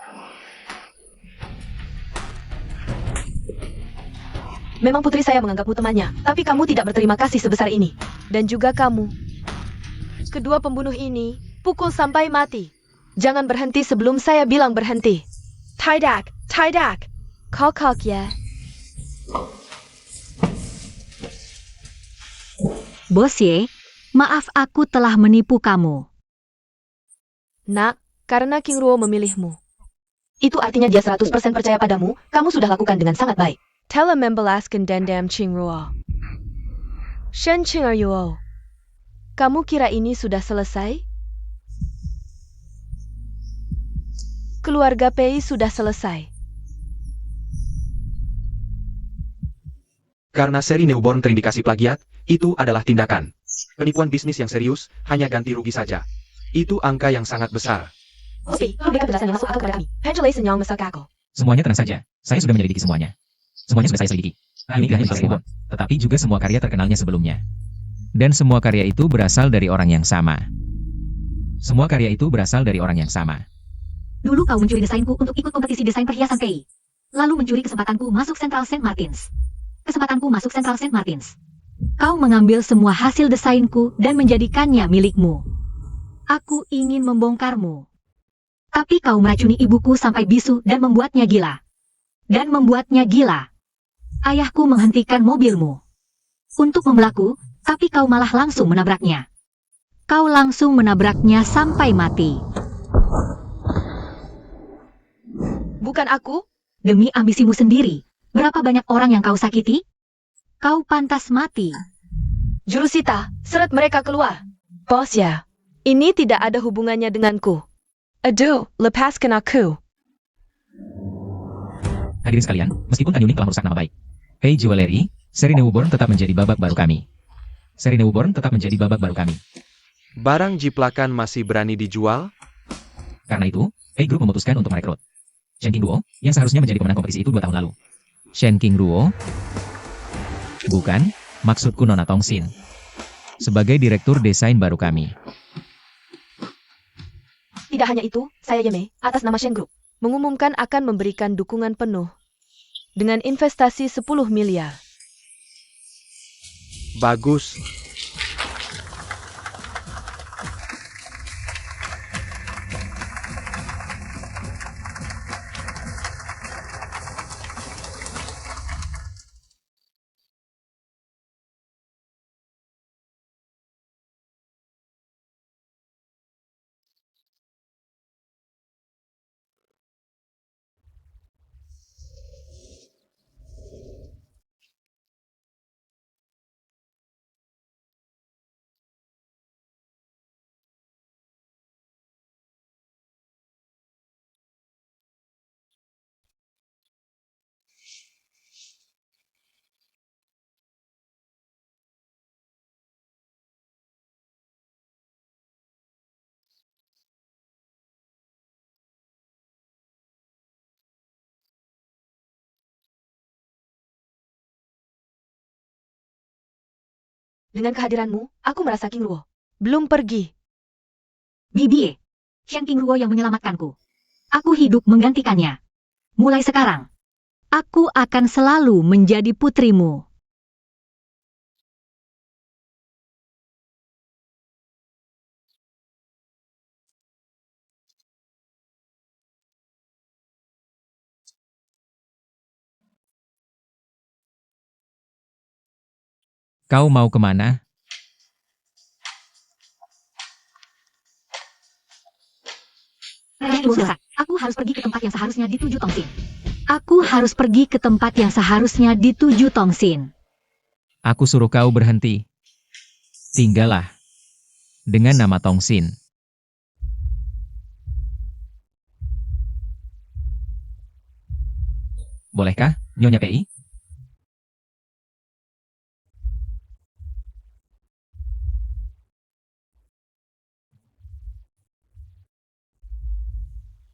Memang putri saya menganggapmu temannya, tapi kamu tidak berterima kasih sebesar ini. Dan juga kamu. Kedua pembunuh ini, pukul sampai mati. Jangan berhenti sebelum saya bilang berhenti. Tidak, tidak. Kokok ya. Bosye, maaf aku telah menipu kamu. Nak, karena King Ruo memilihmu. Itu artinya dia 100% percaya padamu, kamu sudah lakukan dengan sangat baik. Telah membalaskan dendam King Ruo. Shen Qing Yuo. Kamu kira ini sudah selesai? Keluarga Pei sudah selesai. Karena seri newborn terindikasi plagiat, itu adalah tindakan penipuan bisnis yang serius, hanya ganti rugi saja. Itu angka yang sangat besar. Oke, berikan penjelasan yang masuk akal kepada kami. Penjelai senyum masak aku. Semuanya tenang saja. Saya sudah menyelidiki semuanya. Semuanya sudah saya selidiki. Ini tidak hanya milik Seribu, tetapi juga semua karya terkenalnya sebelumnya. Dan semua karya itu berasal dari orang yang sama. Semua karya itu berasal dari orang yang sama. Dulu kau mencuri desainku untuk ikut kompetisi desain perhiasan Pei. Lalu mencuri kesempatanku masuk Central Saint Martins. Kesempatanku masuk Central Saint Martins. Kau mengambil semua hasil desainku dan menjadikannya milikmu. Aku ingin membongkarmu. Tapi kau meracuni ibuku sampai bisu dan membuatnya gila. Dan membuatnya gila. Ayahku menghentikan mobilmu untuk membelaku, tapi kau malah langsung menabraknya. Kau langsung menabraknya sampai mati. Bukan aku? Demi ambisimu sendiri, berapa banyak orang yang kau sakiti? Kau pantas mati. Jurusita, seret mereka keluar. Bos ya, ini tidak ada hubungannya denganku. Aduh, lepaskan aku. Hadirin sekalian, meskipun Tan Yuning telah merusak nama baik Pei Jewelry, seri newborn tetap menjadi babak baru kami. Seri newborn tetap menjadi babak baru kami. Barang jiplakan masih berani dijual? Karena itu, Pei Group memutuskan untuk merekrut Shen King Ruo, yang seharusnya menjadi pemenang kompetisi itu 2 tahun lalu. Shen King Ruo? Bukan, maksudku Nona Tongxin. Sebagai direktur desain baru kami. Tidak hanya itu, saya Yeme, atas nama Shen Group, mengumumkan akan memberikan dukungan penuh dengan investasi 10 miliar. Bagus. Dengan kehadiranmu, aku merasa King Ruo belum pergi. Bibie, Shen King Ruo yang menyelamatkanku. Aku hidup menggantikannya. Mulai sekarang, aku akan selalu menjadi putrimu. Kau mau kemana? Shen Ruo desak. Aku harus pergi ke tempat yang seharusnya dituju Tongsin. Aku harus pergi ke tempat yang seharusnya dituju Tongsin. Aku suruh kau berhenti. Tinggallah. Dengan nama Tongsin. Bolehkah, Nyonya Pei?